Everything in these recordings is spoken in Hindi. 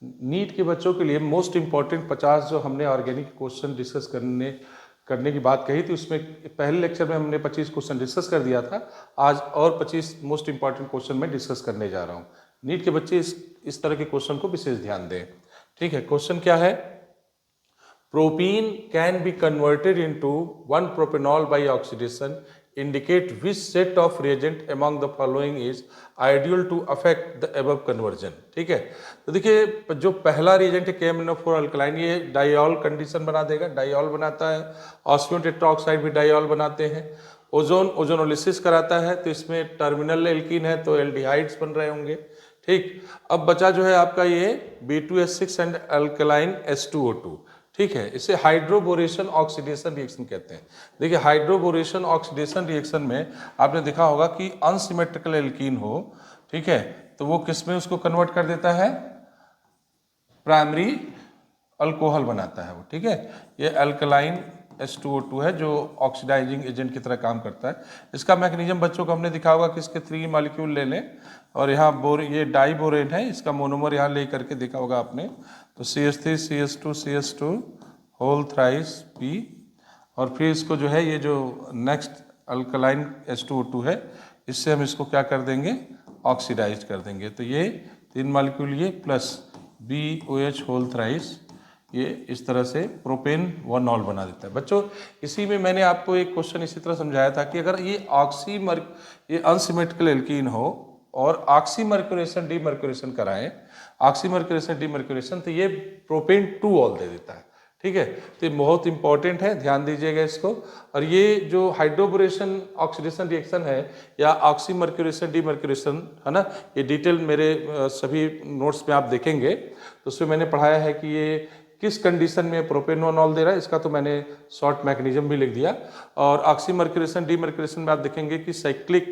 नीट के बच्चों के लिए मोस्ट इम्पॉर्टेंट 50 जो हमने ऑर्गेनिक क्वेश्चन डिस्कस करने की बात कही थी, उसमें पहले लेक्चर में हमने 25 क्वेश्चन डिस्कस कर दिया था। आज और 25 मोस्ट इंपॉर्टेंट क्वेश्चन मैं डिस्कस करने जा रहा हूँ। नीट के बच्चे इस तरह के क्वेश्चन को विशेष ध्यान दें। ठीक है, क्वेश्चन क्या है? Propene can be converted into 1 propanol by oxidation, indicate which set of reagent among the following is ideal to affect the above conversion। ठीक है, तो देखिए जो पहला रिएजेंट है KMnO4 अल्कलाइन, ये डाइऑल कंडीशन बना देगा, डाइऑल बनाता है। ऑस्मियम टेट्राऑक्साइड भी डाइऑल बनाते हैं। ओजोन ओजोनोलिसिस कराता है, तो इसमें टर्मिनल एल्कीन है तो एल्डिहाइड्स बन रहे होंगे। ठीक, अब बचा जो है आपका ये B2S6 एंड अल्कलाइन H2O2। ठीक है, इसे हाइड्रोबोरेशन ऑक्सीडेशन रिएक्शन कहते हैं। देखिए हाइड्रोबोरेशन ऑक्सीडेशन रिएक्शन में आपने देखा होगा कि अनसिमेट्रिकल एल्कीन हो, ठीक है, तो वो किस में उसको कन्वर्ट कर देता है? प्राइमरी अल्कोहल बनाता है वो। ठीक है, ये अल्कलाइन H2O2 है जो ऑक्सीडाइजिंग एजेंट की तरह काम करता है। इसका मैकेनिज्म बच्चों को हमने दिखा होगा कि इसके 3 मॉलिक्यूल ले लें और यहाँ ये डाइबोरेन है, इसका मोनोमर यहाँ ले करके देखा होगा आपने, तो CH3 CH2 CH2 whole thrice P, और फिर इसको जो है ये जो नेक्स्ट अल्कलाइन H2O2 है, इससे हम इसको क्या कर देंगे? ऑक्सीडाइज कर देंगे। तो ये 3 मॉलिक्यूल ये प्लस BOH होल थ्राइस, ये इस तरह से प्रोपेन वनॉल बना देता है। बच्चों इसी में मैंने आपको एक क्वेश्चन इसी तरह समझाया था कि अगर ये ये अनसिमेट्रिकल एल्कीन हो और ऑक्सीमर्क्यूरेशन डीमर्क्यूरेशन कराएं, ऑक्सीमर्क्यूरेशन डीमर्क्यूरेशन, तो ये प्रोपेन 2 ऑल दे देता है। ठीक है, तो ये बहुत इंपॉर्टेंट है, ध्यान दीजिएगा इसको। और ये जो हाइड्रोबोरेशन ऑक्सीडेशन रिएक्शन है या ऑक्सीमर्क्यूरेशन डीमर्क्यूरेशन है ना, ये डिटेल मेरे सभी नोट्स में आप देखेंगे, तो उसमें मैंने पढ़ाया है कि ये किस कंडीशन में प्रोपेनोनॉल दे रहा है, इसका तो मैंने शॉर्ट मैकेनिज्म भी लिख दिया। और ऑक्सीमर्क्यूरेशन डीमर्क्यूरेशन में आप देखेंगे कि साइक्लिक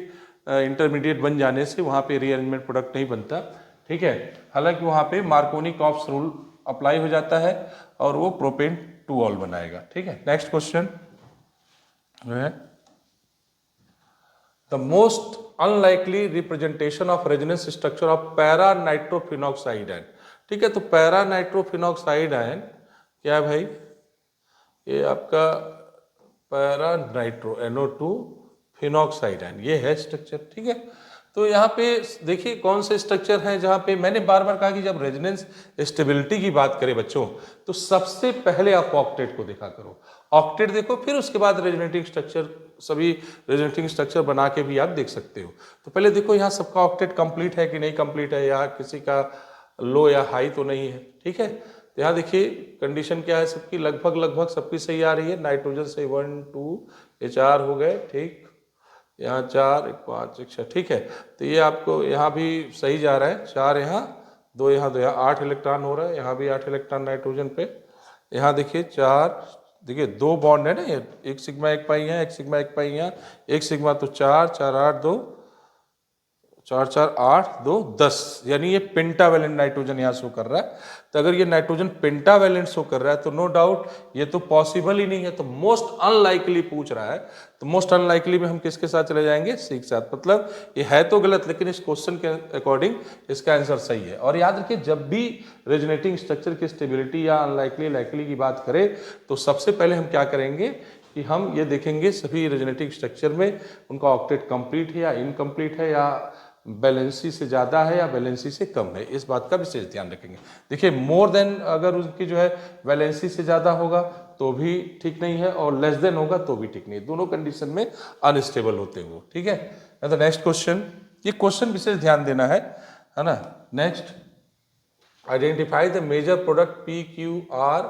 इंटरमीडिएट बन जाने से वहाँ पे रीअरेंजमेंट प्रोडक्ट नहीं बनता। ठीक है, हालांकि वहाँ पे मार्कोनी-कॉप्स रूल अप्लाई हो जाता है और वो प्रोपेन 2 ऑल बनाएगा। ठीक है, नेक्स्ट क्वेश्चन है the most unlikely representation of resonance structure of para nitrophenoxide ion. ठीक है, तो पैरा नाइट्रोफिनॉक्साइड आयन क्या है भाई? ये आपका para nitro NO2 phenoxide ion, ये है स्ट्रक्चर। ठीक है, तो यहाँ पे देखिए कौन से स्ट्रक्चर हैं जहाँ पे मैंने बार बार कहा कि जब रेजोनेंस स्टेबिलिटी की बात करें बच्चों, तो सबसे पहले आप ऑक्टेट को देखा करो। ऑक्टेट देखो, फिर उसके बाद रेजोनेटिंग स्ट्रक्चर, सभी रेजोनेटिंग स्ट्रक्चर बना के भी आप देख सकते हो। तो पहले देखो यहाँ सबका ऑक्टेट कंप्लीट है कि नहीं कंप्लीट है, या किसी का लो या हाई तो नहीं है। ठीक है, तो यहाँ देखिए कंडीशन क्या है, सबकी लगभग सबकी सही आ रही है। नाइट्रोजन से 1 2 ये 4 हो गए। ठीक, यहाँ 4 1 5 1 6। ठीक है, तो ये आपको यहाँ भी सही जा रहा है, 4 यहाँ 2 यहाँ 2 यहाँ 8 इलेक्ट्रॉन हो रहा है, यहाँ भी 8 इलेक्ट्रॉन नाइट्रोजन पे। यहाँ देखिए 4, देखिए 2 बॉन्ड है ना, ये एक सिग्मा एक पाई यहाँ, एक सिग्मा एक पाई यहाँ, एक सिग्मा, तो 4 4 8 2 4 4 8 2 10, यानी ये पेंटावेलेंट नाइट्रोजन यहाँ शो कर रहा है। तो अगर ये नाइट्रोजन पेंटावेलेंट शो कर रहा है तो नो डाउट ये तो पॉसिबल ही नहीं है, तो मोस्ट अनलाइकली पूछ रहा है। तो मोस्ट अनलाइकली में हम किसके साथ चले जाएंगे? सी के साथ। मतलब ये है तो गलत, लेकिन इस क्वेश्चन के अकॉर्डिंग इसका आंसर सही है। और याद रखिए जब भी रेजोनेटिंग स्ट्रक्चर की स्टेबिलिटी या अनलाइकली लाइकली की बात करें तो सबसे पहले हम क्या करेंगे कि हम ये देखेंगे सभी रेजोनेटिंग स्ट्रक्चर में उनका ऑक्टेट कंप्लीट है या इनकम्प्लीट है, या बैलेंसी से ज़्यादा है या बैलेंसी से कम है, इस बात का विशेष ध्यान रखेंगे। देखिए मोर देन अगर उसकी जो है बैलेंसी से ज़्यादा होगा तो भी ठीक नहीं है, और लेस देन होगा तो भी ठीक नहीं है, दोनों कंडीशन में अनस्टेबल होते हैं वो। ठीक है, तो नेक्स्ट क्वेश्चन, ये क्वेश्चन विशेष ध्यान देना है ना। Next, identify the major product PQR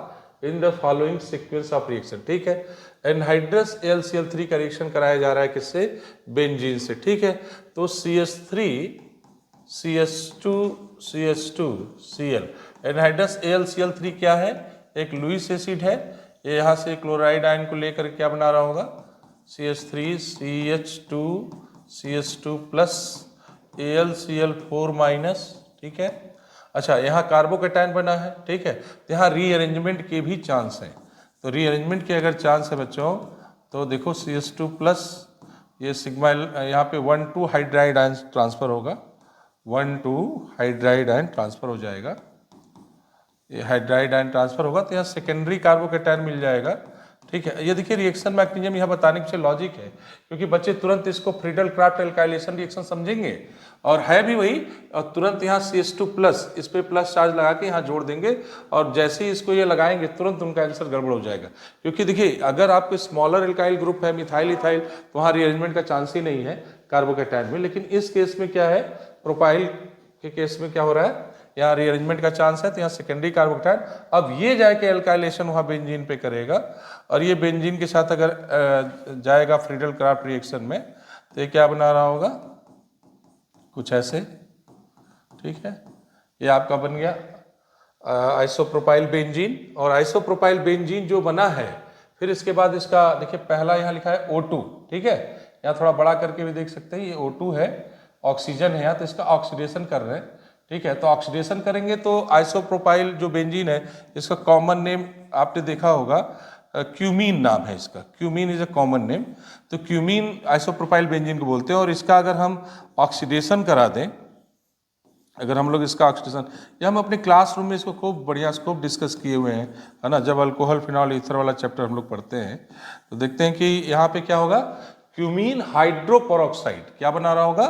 in the following sequence of reaction. ठीक है, एनहाइड्रस AlCl3 का रिएक्शन कराया जा रहा है किससे? बेंजीन से। ठीक है, तो CH3 CH2 CH2 Cl, anhydrous AlCl3 क्या है? एक लुईस एसिड है। ये यहाँ से क्लोराइड आयन को लेकर क्या बना रहा होगा? CH3 CH2 CH2 plus AlCl4 minus. ठीक है, अच्छा यहाँ कार्बोकेटायन बना है। ठीक है, तो यहाँ रीअरेंजमेंट के भी चांस हैं। तो रीअरेंजमेंट के अगर चांस है बच्चों तो देखो CH2 प्लस ये सिग्मा, यहाँ पे 1 2 हाइड्राइड आयन ट्रांसफर होगा, 1 2 हाइड्राइड आयन ट्रांसफर हो जाएगा। ये हाइड्राइड आयन ट्रांसफर होगा तो यहाँ सेकेंडरी कार्बोकेटायन मिल जाएगा। ठीक है, ये देखिए रिएक्शन मैकेनिज्म यहाँ बताने के पीछे लॉजिक है, क्योंकि बच्चे तुरंत इसको फ्रीडल क्राफ्ट एल्काइलेशन रिएक्शन समझेंगे और है भी वही, और तुरंत यहाँ CH2 प्लस इस पे प्लस चार्ज लगा के यहाँ जोड़ देंगे और जैसे ही इसको ये लगाएंगे तुरंत उनका आंसर गड़बड़ हो जाएगा। क्योंकि देखिए अगर आपको स्मॉलर एल्काइल ग्रुप है मिथाइल इथाइल तो वहाँ रीअरेंजमेंट का चांस ही नहीं है कार्बोकेटायन में, लेकिन इस केस में क्या है, प्रोपाइल के केस में क्या हो रहा है, यहाँ रीअरेंजमेंट का चांस है तो यहाँ सेकेंडरी कार्बोकेटायन अब ये जाके एल्काइलेशन वहाँ बेंजीन पे करेगा और ये बेंजीन के साथ अगर जाएगा फ्रीडल क्राफ्ट रिएक्शन में तो ये क्या बना रहा होगा, कुछ ऐसे। ठीक है, ये आपका बन गया आइसोप्रोपाइल बेंजीन, और आइसोप्रोपाइल बेंजीन जो बना है फिर इसके बाद इसका देखिए पहला यहाँ लिखा है O2। ठीक है, यहाँ थोड़ा बड़ा करके भी देख सकते हैं, ये O2 है, ऑक्सीजन है यहाँ, तो इसका ऑक्सीडेशन कर रहे हैं। ठीक है, तो ऑक्सीडेशन करेंगे तो आइसोप्रोपाइल जो बेंजीन है इसका कॉमन नेम आपने देखा होगा क्यूमीन नाम है इसका, cumene is a common name, तो क्यूमीन आइसोप्रोपाइल बेंजीन को बोलते हैं। और इसका अगर हम ऑक्सीडेशन करा दें, अगर हम लोग इसका ऑक्सीडेशन, या हम अपने क्लासरूम में इसको खूब बढ़िया खूब डिस्कस किए हुए हैं, है ना, जब अल्कोहल फिनॉल ईथर वाला चैप्टर हम लोग पढ़ते हैं तो देखते हैं कि यहाँ पे क्या होगा, क्यूमीन हाइड्रोपेरोक्साइड क्या बना रहा होगा,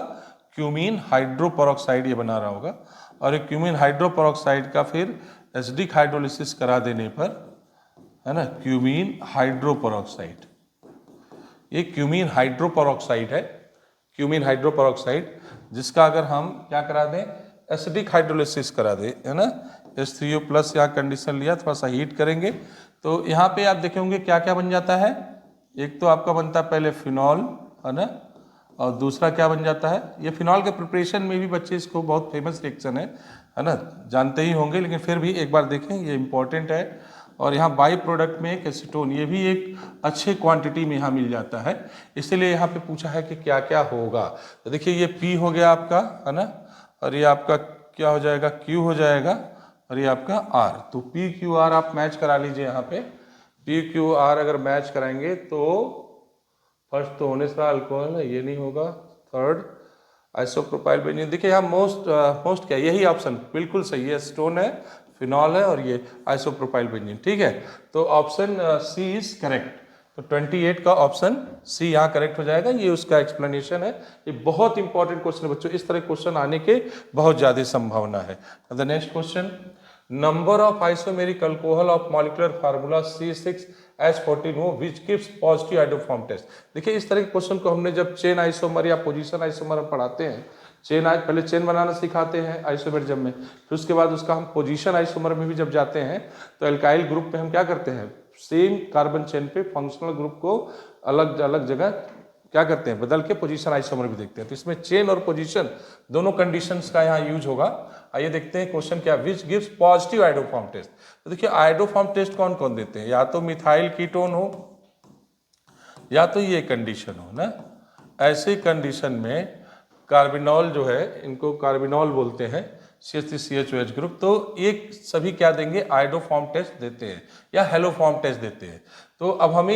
क्यूमीन हाइड्रोपेरोक्साइड ये बना रहा होगा। और ये क्यूमीन हाइड्रोपेरोक्साइड का फिर एसिडिक हाइड्रोलिसिस करा देने पर, है ना, क्यूमीन हाइड्रोपेरोक्साइड, ये क्यूमीन हाइड्रोपेरोक्साइड है, क्यूमीन हाइड्रोपेरोक्साइड, जिसका अगर हम क्या करा दें, एसिडिक हाइड्रोलिसिस करा दें, है ना, H3O प्लस यहाँ कंडीशन लिया, थोड़ा सा हीट करेंगे तो यहाँ पे आप देखेंगे क्या क्या बन जाता है, एक तो आपका बनता है पहले फिनॉल, है ना, और दूसरा क्या बन जाता है, ये फिनॉल के प्रिपरेशन में भी बच्चे इसको बहुत फेमस रिएक्शन है ना, जानते ही होंगे, लेकिन फिर भी एक बार देखें ये इंपॉर्टेंट है। और यहाँ बाई प्रोडक्ट में एक एसीटोन, ये भी एक अच्छे क्वांटिटी में यहाँ मिल जाता है, इसलिए यहाँ पे पूछा है कि क्या क्या होगा। तो देखिए ये P हो गया आपका, है ना, और ये आपका क्या हो जाएगा, Q हो जाएगा, और ये आपका R। तो PQR आप मैच करा लीजिए यहाँ पे, PQR अगर मैच कराएंगे तो फर्स्ट तो होने से अल्कोहल है, ये नहीं होगा, थर्ड आइसोप्रोपाइल बेंजीन, देखिए यहाँ मोस्ट क्या, यही ऑप्शन बिल्कुल सही है, स्टोन है, फिनॉल है और ये आइसोप्रोपाइल बेंजीन। ठीक है, तो ऑप्शन सी इज करेक्ट, तो 28 का ऑप्शन सी यहाँ करेक्ट हो जाएगा। ये उसका एक्सप्लेनेशन है, ये बहुत इंपॉर्टेंट क्वेश्चन है बच्चों, इस तरह क्वेश्चन आने के बहुत ज़्यादा संभावना है। The next question, number of isomeric alcohol of molecular formula C6H14O which gives positive iodoform test. देखिए इस तरह के क्वेश्चन को हमने जब चेन आइसोमर या पोजीशन आइसोमर हम पढ़ाते हैं, पहले चेन बनाना सिखाते हैं आइसोमेरिज्म में, फिर उसके बाद उसका हम पोजीशन आइसोमर में भी जब जाते हैं तो एल्काइल ग्रुप पे हम क्या करते हैं, सेम कार्बन चेन पे फंक्शनल ग्रुप को अलग अलग जगह क्या करते हैं, बदल के पोजीशन आइसोमर भी देखते हैं। तो इसमें चेन और पोजीशन दोनों कंडीशंस का यहाँ यूज होगा। आइए देखते हैं क्वेश्चन क्या, which gives positive iodoform test. तो देखिए आइडोफॉर्म टेस्ट कौन कौन देते हैं, या तो मिथाइल कीटोन हो या तो ये कंडीशन हो ना, ऐसे कंडीशन में कार्बिनॉल जो है, इनको कार्बिनॉल बोलते हैं, CH3CHOH ग्रुप, तो एक सभी क्या देंगे, आइडोफॉर्म टेस्ट देते हैं या हेलोफॉर्म टेस्ट देते हैं। तो अब हमें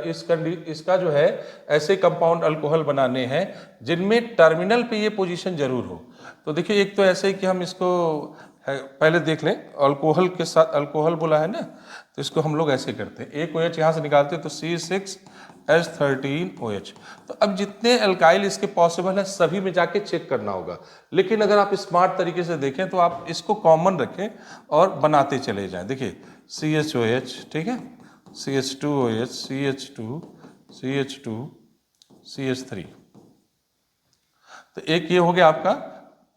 इसका जो है ऐसे कंपाउंड अल्कोहल बनाने हैं जिनमें टर्मिनल पे ये पोजीशन जरूर हो। तो देखिए एक तो ऐसे ही कि हम इसको पहले देख लें, अल्कोहल के साथ अल्कोहल बोला है ना, तो इसको हम लोग ऐसे करते हैं, एक OH यहाँ से निकालते हैं तो C6H13OH। तो अब जितने अल्काइल इसके पॉसिबल है सभी में जाके चेक करना होगा, लेकिन अगर आप स्मार्ट तरीके से देखें तो आप इसको कॉमन रखें और बनाते चले जाएं। देखिए CHOH, ठीक है, CH2OH, CH2, CH2, CH3, तो एक ये हो गया आपका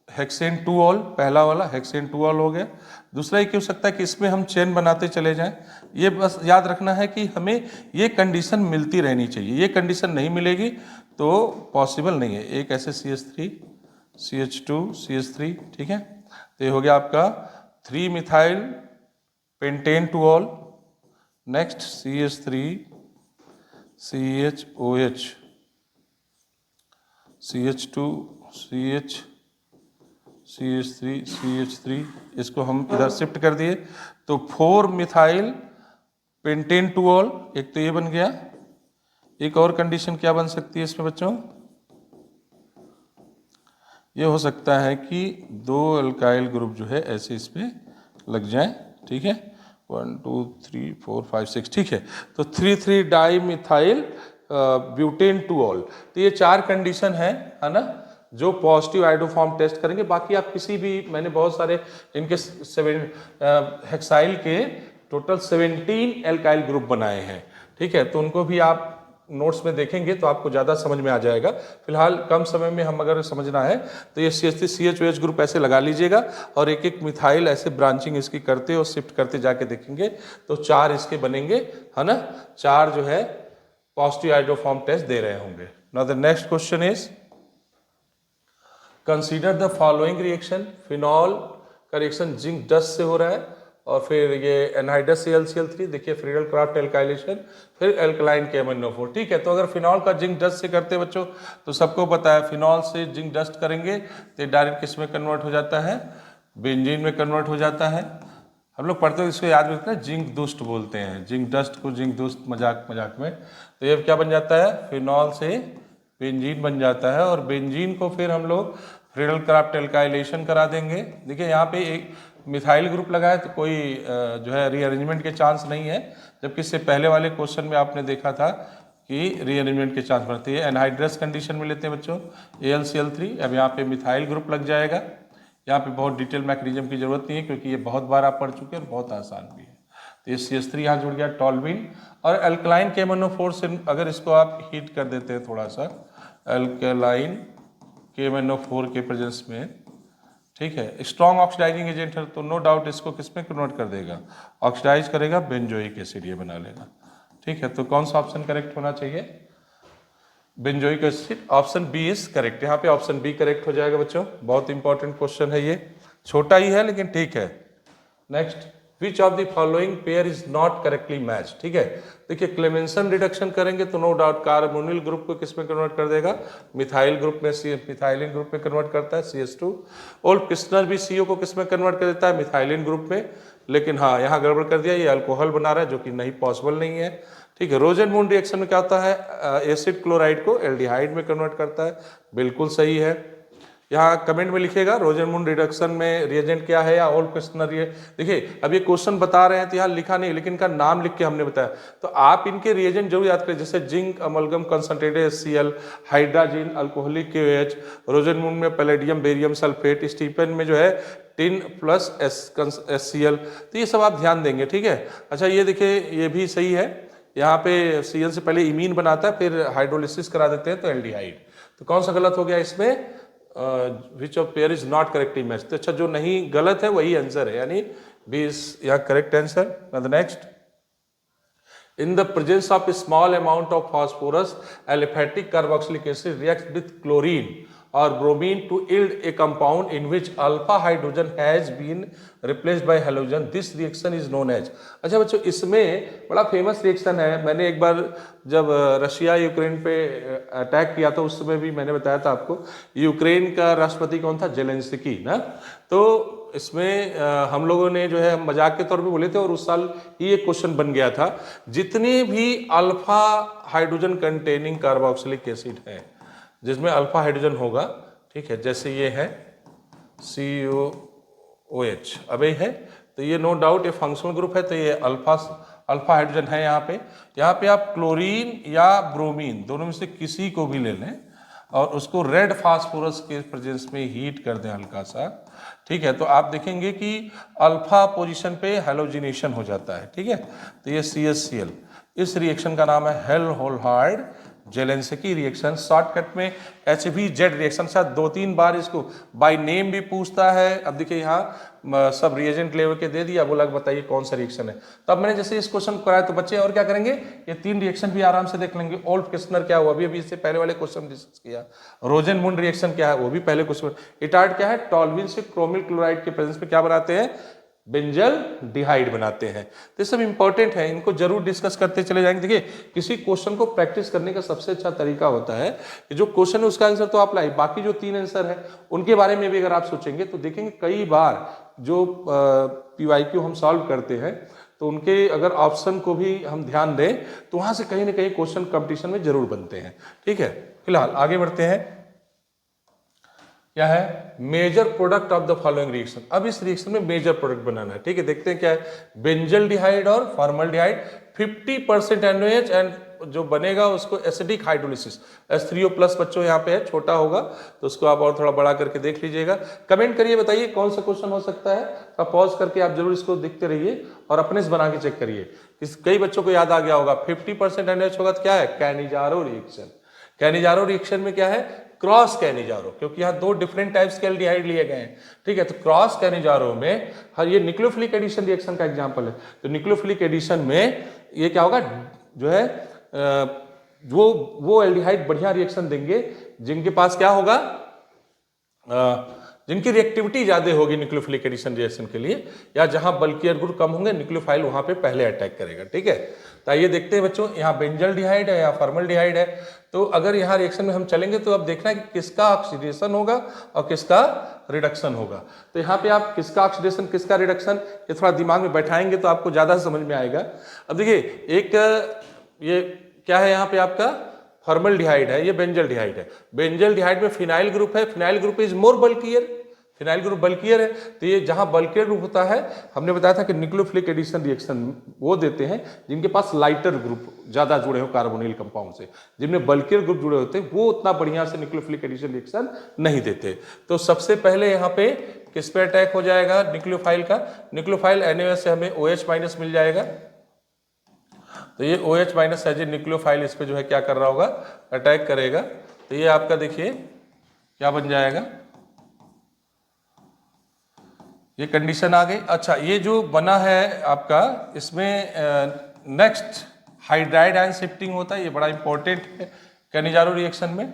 हेक्सेन 2ऑल, पहला वाला हेक्सेन 2ऑल हो गया। दूसरा ये हो सकता है कि इसमें हम चेन बनाते चले जाएं, ये बस याद रखना है कि हमें ये कंडीशन मिलती रहनी चाहिए, ये कंडीशन नहीं मिलेगी तो पॉसिबल नहीं है। एक ऐसे CH3, CH2, CH3, ठीक है, तो ये हो गया आपका 3 मिथाइल पेंटेन 2ऑल, next CH3, CHOH, CH2, CH3, CH3, इसको हम इधर शिफ्ट कर दिए तो 4 मिथाइल पेंटेन 2ऑल, एक तो ये बन गया। एक और कंडीशन क्या बन सकती है इसमें बच्चों, ये हो सकता है कि 2 अल्काइल ग्रुप जो है ऐसे इसमें लग जाए, ठीक है। 1 2 3 4 5 6, ठीक है। तो 3 di methyl butane two all, तो ये 4 कंडीशन है ना, जो पॉजिटिव आइडोफॉर्म टेस्ट करेंगे। बाकी आप किसी भी, मैंने बहुत सारे इनके हेक्साइल के टोटल 17 एल्काइल ग्रुप बनाए हैं, ठीक है। तो उनको भी आप नोट्स में देखेंगे तो आपको ज़्यादा समझ में आ जाएगा। फिलहाल कम समय में हम अगर समझना है तो ये CH3CHOH ग्रुप ऐसे लगा लीजिएगा और एक एक मिथाइल ऐसे ब्रांचिंग इसकी करते और शिफ्ट करते जाके देखेंगे तो 4 इसके बनेंगे, है ना। 4 जो है पॉजिटिव आइडोफॉर्म टेस्ट दे रहे होंगे। Now the next question is consider the following reaction. Phenol का रिएक्शन जिंक डस्ट से हो रहा है और फिर ये एनहाइड्रस ClCl3, देखिए फ्रीडल क्राफ्ट एल्काइलेशन, फिर एल्कलाइन KMnO4, ठीक है। तो अगर फिनॉल का जिंक डस्ट से करते बच्चों तो सबको पता है फिनॉल से जिंक डस्ट करेंगे तो डायरेक्ट किस में कन्वर्ट हो जाता है, बेंजीन में कन्वर्ट हो जाता है। हम लोग पढ़ते हो इसको याद रखते हैं, जिंक दुष्ट बोलते हैं, जिंक डस्ट को जिंक दुष्ट मजाक मजाक में। तो ये क्या बन जाता है, फिनॉल से बेंजीन बन जाता है और बेंजीन को फिर हम लोग फ्रीडल क्राफ्ट एल्काइलेशन करा देंगे। देखिए यहाँ पे एक मिथाइल ग्रुप लगा है तो कोई जो है रीअरेंजमेंट के चांस नहीं है, जबकि इससे पहले वाले क्वेश्चन में आपने देखा था कि रीअरेंजमेंट के चांस बढ़ते हैं। एनहाइड्रस कंडीशन में लेते हैं बच्चों AlCl3, अब यहाँ पे मिथाइल ग्रुप लग जाएगा। यहाँ पे बहुत डिटेल मैकेनिज्म की जरूरत नहीं है क्योंकि ये बहुत बार आप पढ़ चुके हैं और बहुत आसान भी है। तो ये CH3 यहाँ जुड़ गया, टॉल्विन और एल्कलाइन KMnO4 से अगर इसको आप हीट कर देते हैं थोड़ा सा एल्कलाइन KMnO4 के प्रेजेंस में, ठीक है, स्ट्रॉन्ग ऑक्सीडाइजिंग एजेंट है तो नो डाउट इसको किस में कन्वर्ट कर देगा, ऑक्सीडाइज करेगा, बेंजोइक एसिड ये बना लेगा, ठीक है। तो कौन सा ऑप्शन करेक्ट होना चाहिए, benzoic acid, option B is correct. यहाँ पे ऑप्शन बी करेक्ट हो जाएगा बच्चों। बहुत इंपॉर्टेंट क्वेश्चन है ये, छोटा ही है लेकिन ठीक है। Next, which of the following pair is not correctly match, ठीक है। देखिए क्लेमेंसन रिडक्शन करेंगे तो नो डाउट कार्बोनिल ग्रुप को किस में कन्वर्ट कर देगा, मिथाइल ग्रुप में, मिथाइलिन ग्रुप में कन्वर्ट करता है CH2। ओल्फ किस्नर भी CO को किस में कन्वर्ट कर देता है, मिथाइलिन ग्रुप में। लेकिन हाँ यहाँ गड़बड़ कर दिया, ये अल्कोहल बना रहा है जो कि नहीं पॉसिबल नहीं है, ठीक है। रोजनमून रिएक्शन में क्या होता है, एसिड क्लोराइड को एल्डिहाइड में कन्वर्ट करता है, बिल्कुल सही है। यहाँ कमेंट में लिखिएगा रोजनमून रिडक्शन में रिएजेंट क्या है या ऑल क्वेश्चन। देखिए अब ये क्वेश्चन बता रहे हैं तो यहाँ लिखा नहीं, लेकिन इनका नाम लिख के हमने बताया, तो आप इनके रिएजेंट जरूर याद करें, जैसे zinc amalgam concentrated HCl, hydrazine alcoholic KOH, रोजनमून में पैलेडियम बेरियम सल्फेट, स्टीफन में जो है टिन प्लस HCl, तो ये सब आप ध्यान देंगे, ठीक है। अच्छा ये देखिए ये भी सही है, यहाँ पे Cl से पहले इमीन बनाता है फिर हाइड्रोलिसिस करा देते हैं तो एल्डिहाइड। तो कौन सा गलत हो गया इसमें, which of pair is not correctly match. तो अच्छा जो नहीं गलत है वही आंसर है, यानी बी इज यहाँ correct answer. The next, in the presence of a small amount of phosphorus, aliphatic carboxylic acid reacts with chlorine or bromine to yield a compound in which alpha hydrogen has been replaced by halogen. This reaction is known as। अच्छा बच्चों इसमें बड़ा फेमस रिएक्शन है, मैंने एक बार जब रशिया यूक्रेन पे अटैक किया था उस समय भी मैंने बताया था आपको, यूक्रेन का राष्ट्रपति कौन था, जेलेंस्की ना। तो इसमें हम लोगों ने जो है हम मजाक के तौर पे बोले थे और उस साल ही एक क्वेश्चन बन गया था, जितने भी alpha hydrogen containing carboxylic acid है जिसमें अल्फा हाइड्रोजन होगा, ठीक है, जैसे ये है COOH, अब ये है तो ये नो डाउट ये फंक्शनल ग्रुप है, तो ये अल्फा हाइड्रोजन है। यहाँ पे आप क्लोरीन या ब्रोमीन दोनों में से किसी को भी ले लें और उसको रेड फास्फोरस के प्रेजेंस में हीट कर दें हल्का सा, ठीक है, तो आप देखेंगे कि अल्फा पोजीशन पे हैलोजिनेशन हो जाता है, ठीक है। तो ये CHCl, इस रिएक्शन का नाम है हेल्होल्हाइड जेलेंस्की रिएक्शन, शॉर्टकट में HBZ रिएक्शन। शायद 2-3 बार इसको बाय नेम भी पूछता है। अब देखिए यहाँ सब रिएजेंट लेवल के दे दिया, बोला बताइए कौन सा रिएक्शन है। तो अब मैंने जैसे इस क्वेश्चन को कराया तो बच्चे और क्या करेंगे, ये 3 रिएक्शन भी आराम से देख लेंगे। ओल्फ किस्नर क्या हुआ, अभी इससे पहले वाले क्वेश्चन डिस्कस किया। रोजनमून रिएक्शन क्या है, वो भी पहले क्वेश्चन। इटार्ड क्या है, टॉल्विन से क्रोमिल क्लोराइड के प्रेजेंस में क्या बनाते हैं, बेंजल डिहाइड बनाते हैं। तो ये सब इंपॉर्टेंट है, इनको जरूर डिस्कस करते चले जाएंगे। देखिए किसी क्वेश्चन को प्रैक्टिस करने का सबसे अच्छा तरीका होता है कि जो क्वेश्चन है उसका आंसर तो आप लाइए, बाकी जो 3 आंसर है उनके बारे में भी अगर आप सोचेंगे तो देखेंगे कई बार जो PYQ हम सॉल्व करते हैं तो उनके अगर ऑप्शन को भी हम ध्यान दें तो वहां से कहीं ना कहीं क्वेश्चन कंपटीशन में जरूर बनते हैं, ठीक है। फिलहाल आगे बढ़ते हैं। क्या है, major product of the following reaction. अब इस रिएक्शन में मेजर प्रोडक्ट बनाना है, ठीक है। देखते हैं क्या है, बेंजल्डिहाइड और फॉर्मल्डिहाइड 50% NaOH एंड जो बनेगा उसको एसिडिक हाइड्रोलिसिस H3O प्लस बच्चों यहाँ पे है, छोटा होगा तो उसको आप और थोड़ा बड़ा करके देख लीजिएगा। कमेंट करिए, बताइए कौन सा क्वेश्चन हो सकता है। तो पॉज करके आप जरूर इसको देखते रहिए और अपने से बना के चेक करिए। कई बच्चों को याद आ गया होगा 50% NaOH होगा तो क्या है, कैनिजारो रिएक्शन। कैनिजारो रिएक्शन में क्या है, क्रॉस कैनिजारो, क्योंकि यहाँ दो डिफरेंट टाइप्स के एल्डिहाइड लिए गए हैं, ठीक है। तो क्रॉस कैनिजारो में हर ये न्यूक्लियोफिलिक एडिशन रिएक्शन का एग्जांपल है। तो न्यूक्लियोफिलिक एडिशन में ये क्या होगा, जो है वो एल्डिहाइड बढ़िया रिएक्शन देंगे जिनके पास क्या होगा, जिनकी रिएक्टिविटी ज्यादा होगी न्यूक्लियोफिलिक एडिशन रिएक्शन के लिए, या जहां बल्कियर ग्रुप कम होंगे न्यूक्लियोफाइल वहां पे पहले अटैक करेगा, ठीक है। तो आइए देखते हैं बच्चों, यहाँ बेंजल्डिहाइड है या फॉर्मल्डिहाइड है। तो अगर यहाँ रिएक्शन में हम चलेंगे तो अब देखना है कि किसका ऑक्सीडेशन होगा और किसका रिडक्शन होगा। तो यहाँ पे आप किसका ऑक्सीडेशन किसका रिडक्शन ये थोड़ा दिमाग में बैठाएंगे तो आपको ज्यादा समझ में आएगा। अब देखिए, एक ये क्या है, यहाँ पे आपका फॉर्मल्डिहाइड है, ये बेंजल्डिहाइड है। बेंजल्डिहाइड में फिनाइल ग्रुप है, phenyl group is more bulkier, phenyl group bulkier है। तो ये जहां बल्कियर ग्रुप होता है, हमने बताया था कि न्यूक्लियोफिलिक एडिशन रिएक्शन वो देते हैं जिनके पास लाइटर ग्रुप ज्यादा जुड़े हो कार्बोनिल कंपाउंड से। जिनमें बल्कियर ग्रुप जुड़े होते हैं वो उतना बढ़िया से न्यूक्लियोफिलिक एडिशन रिएक्शन नहीं देते। तो सबसे पहले यहाँ पे किस पे अटैक हो जाएगा, न्यूक्लियोफाइल का। न्यूक्लियोफाइल NaOH से हमें OH माइनस मिल जाएगा, तो ये OH minus as a nucleophile इस पे जो है क्या कर रहा होगा, अटैक करेगा। तो ये आपका देखिए क्या बन जाएगा, ये कंडीशन आ गई। अच्छा, ये जो बना है आपका, इसमें नेक्स्ट हाइड्राइड आयन शिफ्टिंग होता है, ये बड़ा इंपॉर्टेंट है कैनिजारो रिएक्शन में,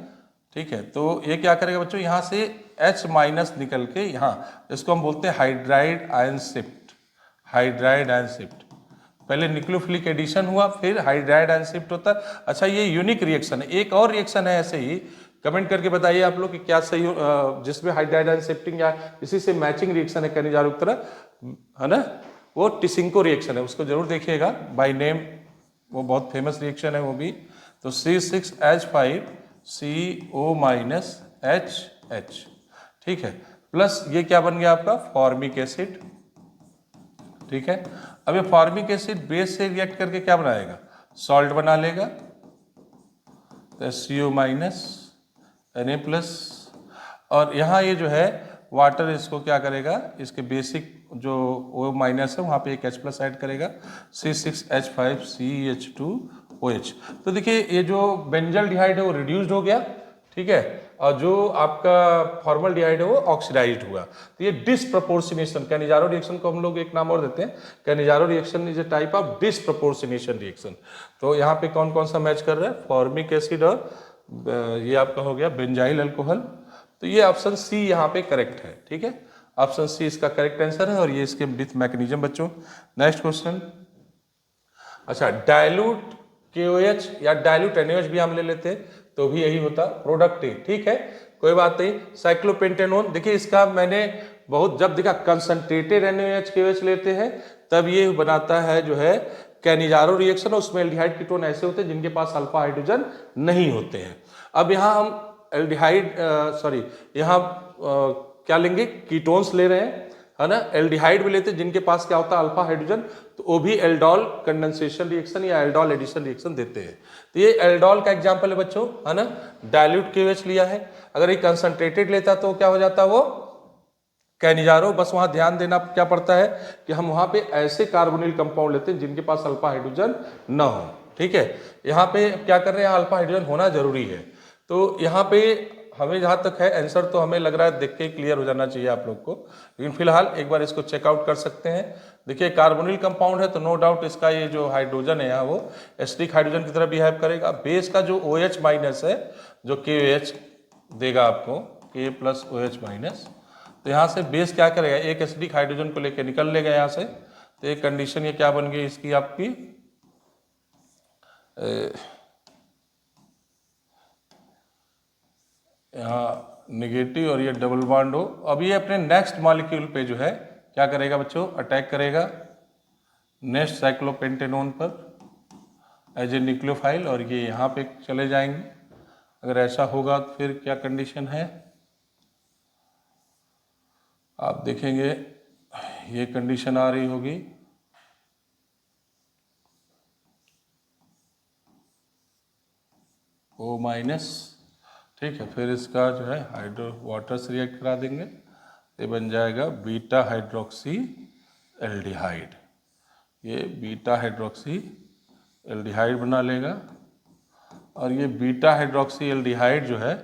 ठीक है। तो ये क्या करेगा बच्चों, यहाँ से H माइनस निकल के यहाँ, इसको हम बोलते हैं hydride ion shift. Hydride ion shift, पहले न्यूक्लियोफिलिक एडिशन हुआ फिर हाइड्राइड आयन शिफ्ट होता है। अच्छा, ये यूनिक रिएक्शन है। एक और रिएक्शन है ऐसे ही, कमेंट करके बताइए आप लोग कि क्या सही जिसमें हाइड्राइड आयन शिफ्टिंग या इसी से मैचिंग रिएक्शन है कैनिजारो की तरह, है ना, वो टिसिंको रिएक्शन है, उसको जरूर देखिएगा बाय नेम, वो बहुत फेमस रिएक्शन है वो भी। तो C6H5CO माइनस HH, ठीक है, प्लस ये क्या बन गया आपका, फॉर्मिक एसिड, ठीक है। अब ये फॉर्मिक एसिड बेस से रिएक्ट करके क्या बनाएगा, सॉल्ट बना लेगा, तो CO माइनस Na प्लस, और यहाँ ये जो है वाटर इसको क्या करेगा, इसके बेसिक जो O माइनस है वहाँ पे एक H प्लस ऐड करेगा, C6H5CH2OH। तो देखिए ये जो बेंजल्डिहाइड है वो रिड्यूस्ड हो गया, ठीक है, और जो आपका फॉर्मल्डिहाइड है वो ऑक्सीडाइज्ड हुआ। तो ये डिसप्रपोर्शनेशन, कैनिजारो रिएक्शन को हम लोग एक नाम और देते हैं, Cannizzaro reaction is a type of disproportionation reaction. तो यहाँ पे कौन कौन सा मैच कर रहा है, फॉर्मिक एसिड और ये आपका हो गया बेंजाइल अल्कोहल। तो ये ऑप्शन सी यहाँ पे करेक्ट है, ठीक है, ऑप्शन सी इसका करेक्ट आंसर है, और ये इसके विथ मैकेनिज्म बच्चों। नेक्स्ट क्वेश्चन, अच्छा, डाइल्यूट KOH या डाइल्यूट NaOH भी हम ले लेते तो भी यही होता, प्रोडक्ट ही, ठीक है, कोई बात नहीं। साइक्लोपेंटेनोन, देखिए इसका मैंने बहुत जब देखा, कंसंट्रेटेड NaOH KOH लेते हैं तब ये बनाता है जो है कैनिजारो रिएक्शन, और उसमें एल्डिहाइड कीटोन ऐसे होते हैं जिनके पास अल्फा हाइड्रोजन नहीं होते हैं। अब यहाँ हम एल्डिहाइड यहाँ क्या लेंगे, कीटोन्स ले रहे हैं, है ना, एल्डिहाइड भी लेते हैं जिनके पास क्या होता है, अल्फा हाइड्रोजन, तो वो भी एल्डोल कंडेंसेशन रिएक्शन या एल्डोल एडिशन रिएक्शन देते हैं। तो ये एल्डोल का एग्जांपल है बच्चों, है ना, डाइल्यूट KOH लिया है। अगर ये कंसंट्रेटेड लेता तो क्या हो जाता, वो कैनिजारो। बस वहां ध्यान देना क्या पड़ता है कि हम वहां पे ऐसे कार्बोनिल कंपाउंड लेते हैं जिनके पास अल्फा हाइड्रोजन न हो, ठीक है। यहाँ पे क्या कर रहे हैं, अल्फा हाइड्रोजन होना जरूरी है। तो यहाँ पे हमें जहाँ तक है आंसर तो हमें लग रहा है देख के क्लियर हो जाना चाहिए आप लोग को, लेकिन फिलहाल एक बार इसको चेकआउट कर सकते हैं। देखिए कार्बोनिल कंपाउंड है तो नो डाउट इसका ये जो हाइड्रोजन है यहाँ वो एसिडिक हाइड्रोजन की तरह बिहेव करेगा। बेस का जो OH माइनस है जो KOH देगा आपको, K प्लस OH माइनस, तो यहाँ से बेस क्या करेगा, एक एसिडिक हाइड्रोजन को लेकर निकल लेगा यहाँ से। तो एक कंडीशन ये क्या बन गई इसकी आपकी, यहाँ नेगेटिव और ये डबल बॉन्ड हो। अब ये अपने नेक्स्ट मॉलिक्यूल पे जो है क्या करेगा बच्चों, अटैक करेगा नेक्स्ट साइक्लोपेंटेनोन पर एज ए न्यूक्लियोफाइल, और ये यहाँ पे चले जाएंगे। अगर ऐसा होगा तो फिर क्या कंडीशन है, आप देखेंगे ये कंडीशन आ रही होगी, O माइनस, ठीक है। फिर इसका जो है हाइड्रो वाटर से रिएक्ट करा देंगे, ये बन जाएगा बीटा हाइड्रोक्सी एल्डिहाइड। ये बीटा हाइड्रोक्सी एल्डिहाइड बना लेगा। और ये बीटा हाइड्रोक्सी एल्डिहाइड जो है,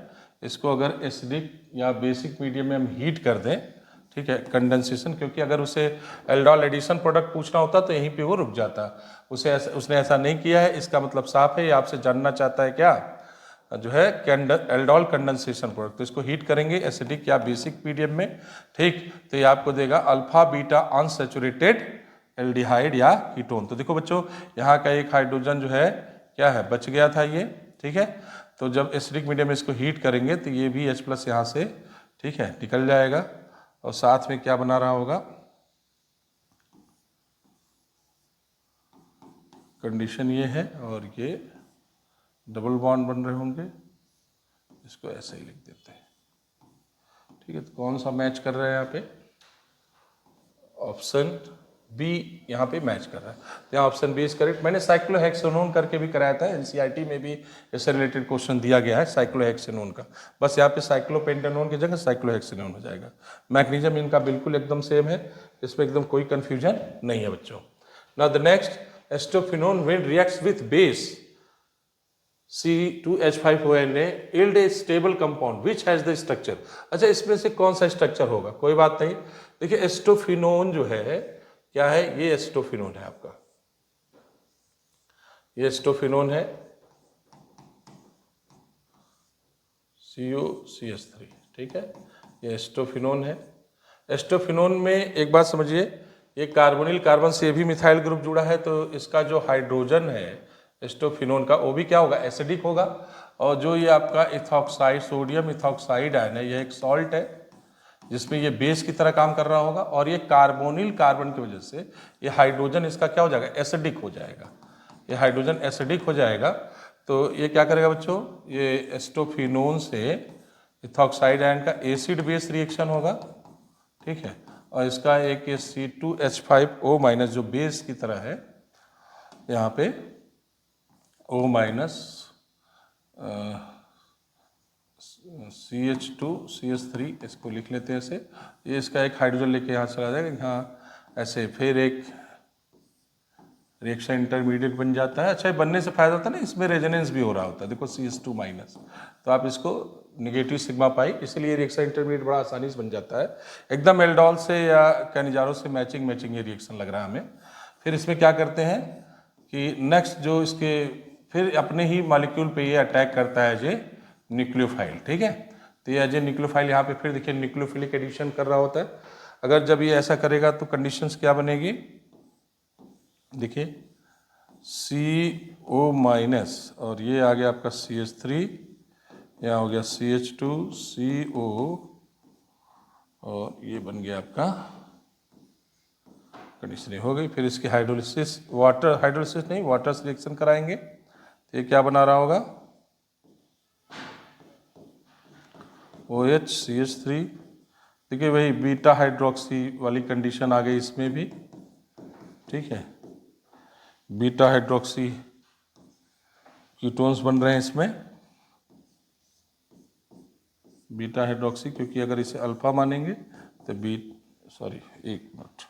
इसको अगर एसिडिक या बेसिक मीडियम में हम हीट कर दें, ठीक है, कंडेंसेशन, क्योंकि अगर उसे एल्डोल एडिशन प्रोडक्ट पूछना होता तो यहीं पे वो रुक जाता, उसने ऐसा नहीं किया है। इसका मतलब साफ है, ये आपसे जानना चाहता है क्या, जो है एल्डोल कंडेंसेशन प्रोडक्ट। तो इसको हीट करेंगे एसिडिक या बेसिक मीडियम में, ठीक, तो ये आपको देगा अल्फा बीटा अनसैचुरेटेड एल्डिहाइड या कीटोन। तो देखो बच्चों, यहाँ का एक हाइड्रोजन जो है क्या है, बच गया था ये, ठीक है। तो जब एसिडिक मीडियम में इसको हीट करेंगे तो ये भी H+ यहाँ से, ठीक है, निकल जाएगा। और साथ में क्या बना रहा होगा, कंडीशन ये है, और ये डबल बॉन्ड बन रहे होंगे, इसको ऐसे ही लिख देते हैं, ठीक है। तो कौन सा मैच कर रहा है यहाँ पे, ऑप्शन बी यहाँ पे मैच कर रहा है, तो यहाँ ऑप्शन बी इज करेक्ट। मैंने साइक्लोहेक्सेनोन करके भी कराया था, एनसीईआरटी में भी इससे रिलेटेड क्वेश्चन दिया गया है साइक्लोहेक्सेनोन का, बस यहाँ पे साइक्लोपेंटेनोन की जगह साइक्लोहेक्सेनोन हो जाएगा। मैकेनिज्म इनका बिल्कुल एकदम सेम है, इसमें एकदम कोई कंफ्यूजन नहीं है बच्चों। Now the next, acetophenone when reacts with base C2H5ONA yield a stable compound which has the structure। अच्छा, इसमें से कौन सा स्ट्रक्चर होगा, कोई बात नहीं। देखिए एस्टोफिनोन जो है क्या है, ये एस्टोफिनोन है आपका, ये एस्टोफिनोन है CuCH3, ठीक है, ये एस्टोफिनोन है। एस्टोफिनोन में एक बात समझिए, ये कार्बोनिल कार्बन से भी मिथाइल ग्रुप जुड़ा है, तो इसका जो हाइड्रोजन है एस्टोफिनोन का, वो भी क्या होगा, एसिडिक होगा। और जो ये आपका इथॉक्साइड, सोडियम इथॉक्साइड आयन है, ये एक सॉल्ट है जिसमें ये बेस की तरह काम कर रहा होगा, और ये कार्बोनिल कार्बन की वजह से ये हाइड्रोजन इसका क्या हो जाएगा, एसिडिक हो जाएगा। ये हाइड्रोजन एसिडिक हो जाएगा, तो ये क्या करेगा बच्चों, ये एस्टोफिनोन से इथॉक्साइड आयन का एसिड बेस रिएक्शन होगा, ठीक है। और इसका एक ये C2H5O- जो बेस की तरह है, यहाँ पे O- CH2CH3 इसको लिख लेते हैं ऐसे। ये इसका एक हाइड्रोजन लेके यहाँ चला जाएगा, यहाँ ऐसे, फिर एक रिएक्शन इंटरमीडिएट बन जाता है। अच्छा, बनने से फायदा होता है ना, इसमें रेजोनेंस भी हो रहा होता है, देखो CH2-, तो आप इसको नेगेटिव सिग्मा पाई, इसलिए रिएक्शन इंटरमीडिएट बड़ा आसानी से बन जाता है, एकदम एल्डोल से या कैनिजारो से मैचिंग ये रिएक्शन लग रहा है हमें। फिर इसमें क्या करते हैं कि नेक्स्ट जो इसके फिर अपने ही मॉलिक्यूल पे ये अटैक करता है जे न्यूक्लियोफाइल, ठीक है। तो ये एज ए न्यूक्लियोफाइल यहाँ पे फिर देखिए न्यूक्लियोफिलिक एडिशन कर रहा होता है। अगर जब ये ऐसा करेगा तो कंडीशंस क्या बनेगी, देखिए CO- और ये आ गया आपका CH3, यहाँ हो गया CH2CO, और ये बन गया आपका कंडीशन हो गई। फिर इसकी हाइड्रोलिसिस, हाइड्रोलिसिस नहीं, वाटर से रिएक्शन कराएंगे, तो ये क्या बना रहा होगा, OH CH3। देखिए वही बीटा हाइड्रोक्सी वाली कंडीशन आ गई इसमें भी, ठीक है, बीटा हाइड्रोक्सी कीटोन्स बन रहे हैं इसमें, बीटा हाइड्रोक्सी, क्योंकि अगर इसे अल्फा मानेंगे तो एक मिनट,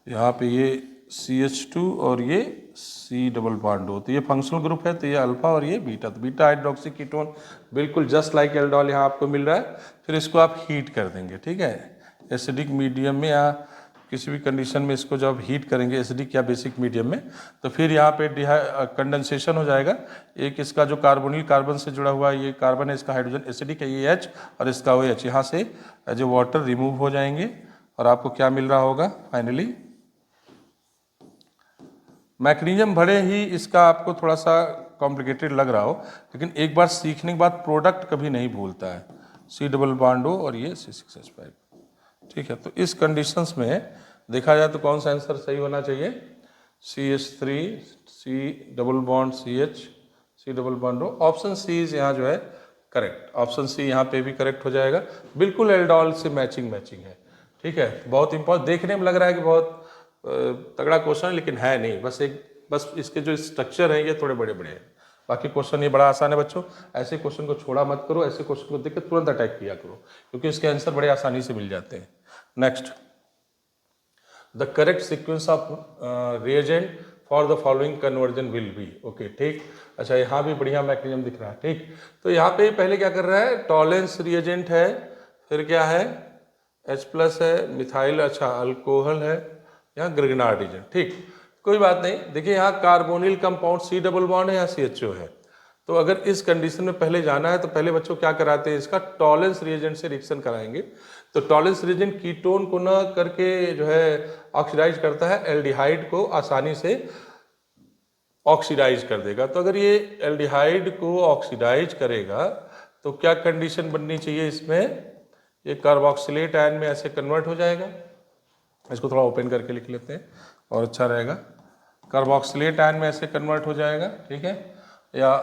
यहाँ पे ये CH2 और ये C डबल बॉन्ड हो, तो ये फंक्शनल ग्रुप है, तो ये अल्फा और ये बीटा, तो बीटा हाइड्रोक्सी कीटोन बिल्कुल जस्ट लाइक एल्डोल यहाँ आपको मिल रहा है। फिर इसको आप हीट कर देंगे, ठीक है, एसिडिक मीडियम में या किसी भी कंडीशन में इसको जब हीट करेंगे एसिडिक या बेसिक मीडियम में, तो फिर यहाँ पे कंडेंसेशन हो जाएगा। एक इसका जो कार्बोनिल कार्बन से जुड़ा हुआ ये कार्बन है, इसका हाइड्रोजन एसिडिक है, ये H, और इसका OH यहाँ से जो वाटर रिमूव हो जाएंगे, और आपको क्या मिल रहा होगा फाइनली। मैकेनिज्म भले ही इसका आपको थोड़ा सा कॉम्प्लिकेटेड लग रहा हो, लेकिन एक बार सीखने के बाद प्रोडक्ट कभी नहीं भूलता है, C डबल बॉन्ड O और ये C6H5, ठीक है। तो इस कंडीशंस में देखा जाए तो कौन सा आंसर सही होना चाहिए, CH3 C double bond CH C double bond O, option C यहाँ जो है करेक्ट, ऑप्शन सी यहाँ पे भी करेक्ट हो जाएगा, बिल्कुल एल्डोल से मैचिंग है। ठीक है, बहुत इंपॉर्टेंट, देखने में लग रहा है कि बहुत तगड़ा क्वेश्चन है, लेकिन है नहीं, बस इसके जो स्ट्रक्चर है ये थोड़े बड़े हैं, बाकी क्वेश्चन ये बड़ा आसान है बच्चों। ऐसे क्वेश्चन को छोड़ा मत करो, ऐसे क्वेश्चन को देख के तुरंत अटैक किया करो, क्योंकि इसके आंसर बड़े आसानी से मिल जाते हैं। Next, the correct sequence of reagent for the following conversion will be. Okay, ठीक। अच्छा, यहाँ भी बढ़िया मैकेनिज्म दिख रहा है। ठीक, तो यहाँ पे पहले क्या कर रहा है, टॉलेंस रिएजेंट है, फिर क्या है, H+ है, मिथाइल, अच्छा अल्कोहल है, यहाँ ग्रिग्नार्ड रिएजेंट। ठीक, कोई बात नहीं। देखिए यहाँ carbonyl compound C double bond है या CHO है, तो अगर इस कंडीशन में पहले जाना है तो पहले बच्चों क्या कराते हैं, इसका टॉलेंस रिएजेंट से रिएक्शन कराएंगे। तो टॉलेंस रिएजेंट कीटोन को न करके जो है ऑक्सीडाइज करता है, एल्डिहाइड को आसानी से ऑक्सीडाइज कर देगा। तो अगर ये एल्डिहाइड को ऑक्सीडाइज करेगा तो क्या कंडीशन बननी चाहिए इसमें, ये कार्बोक्सिलेट आयन में ऐसे कन्वर्ट हो जाएगा। इसको थोड़ा ओपन करके लिख लेते हैं और अच्छा रहेगा, कार्बोक्सिलेट आयन में ऐसे कन्वर्ट हो जाएगा। ठीक है, या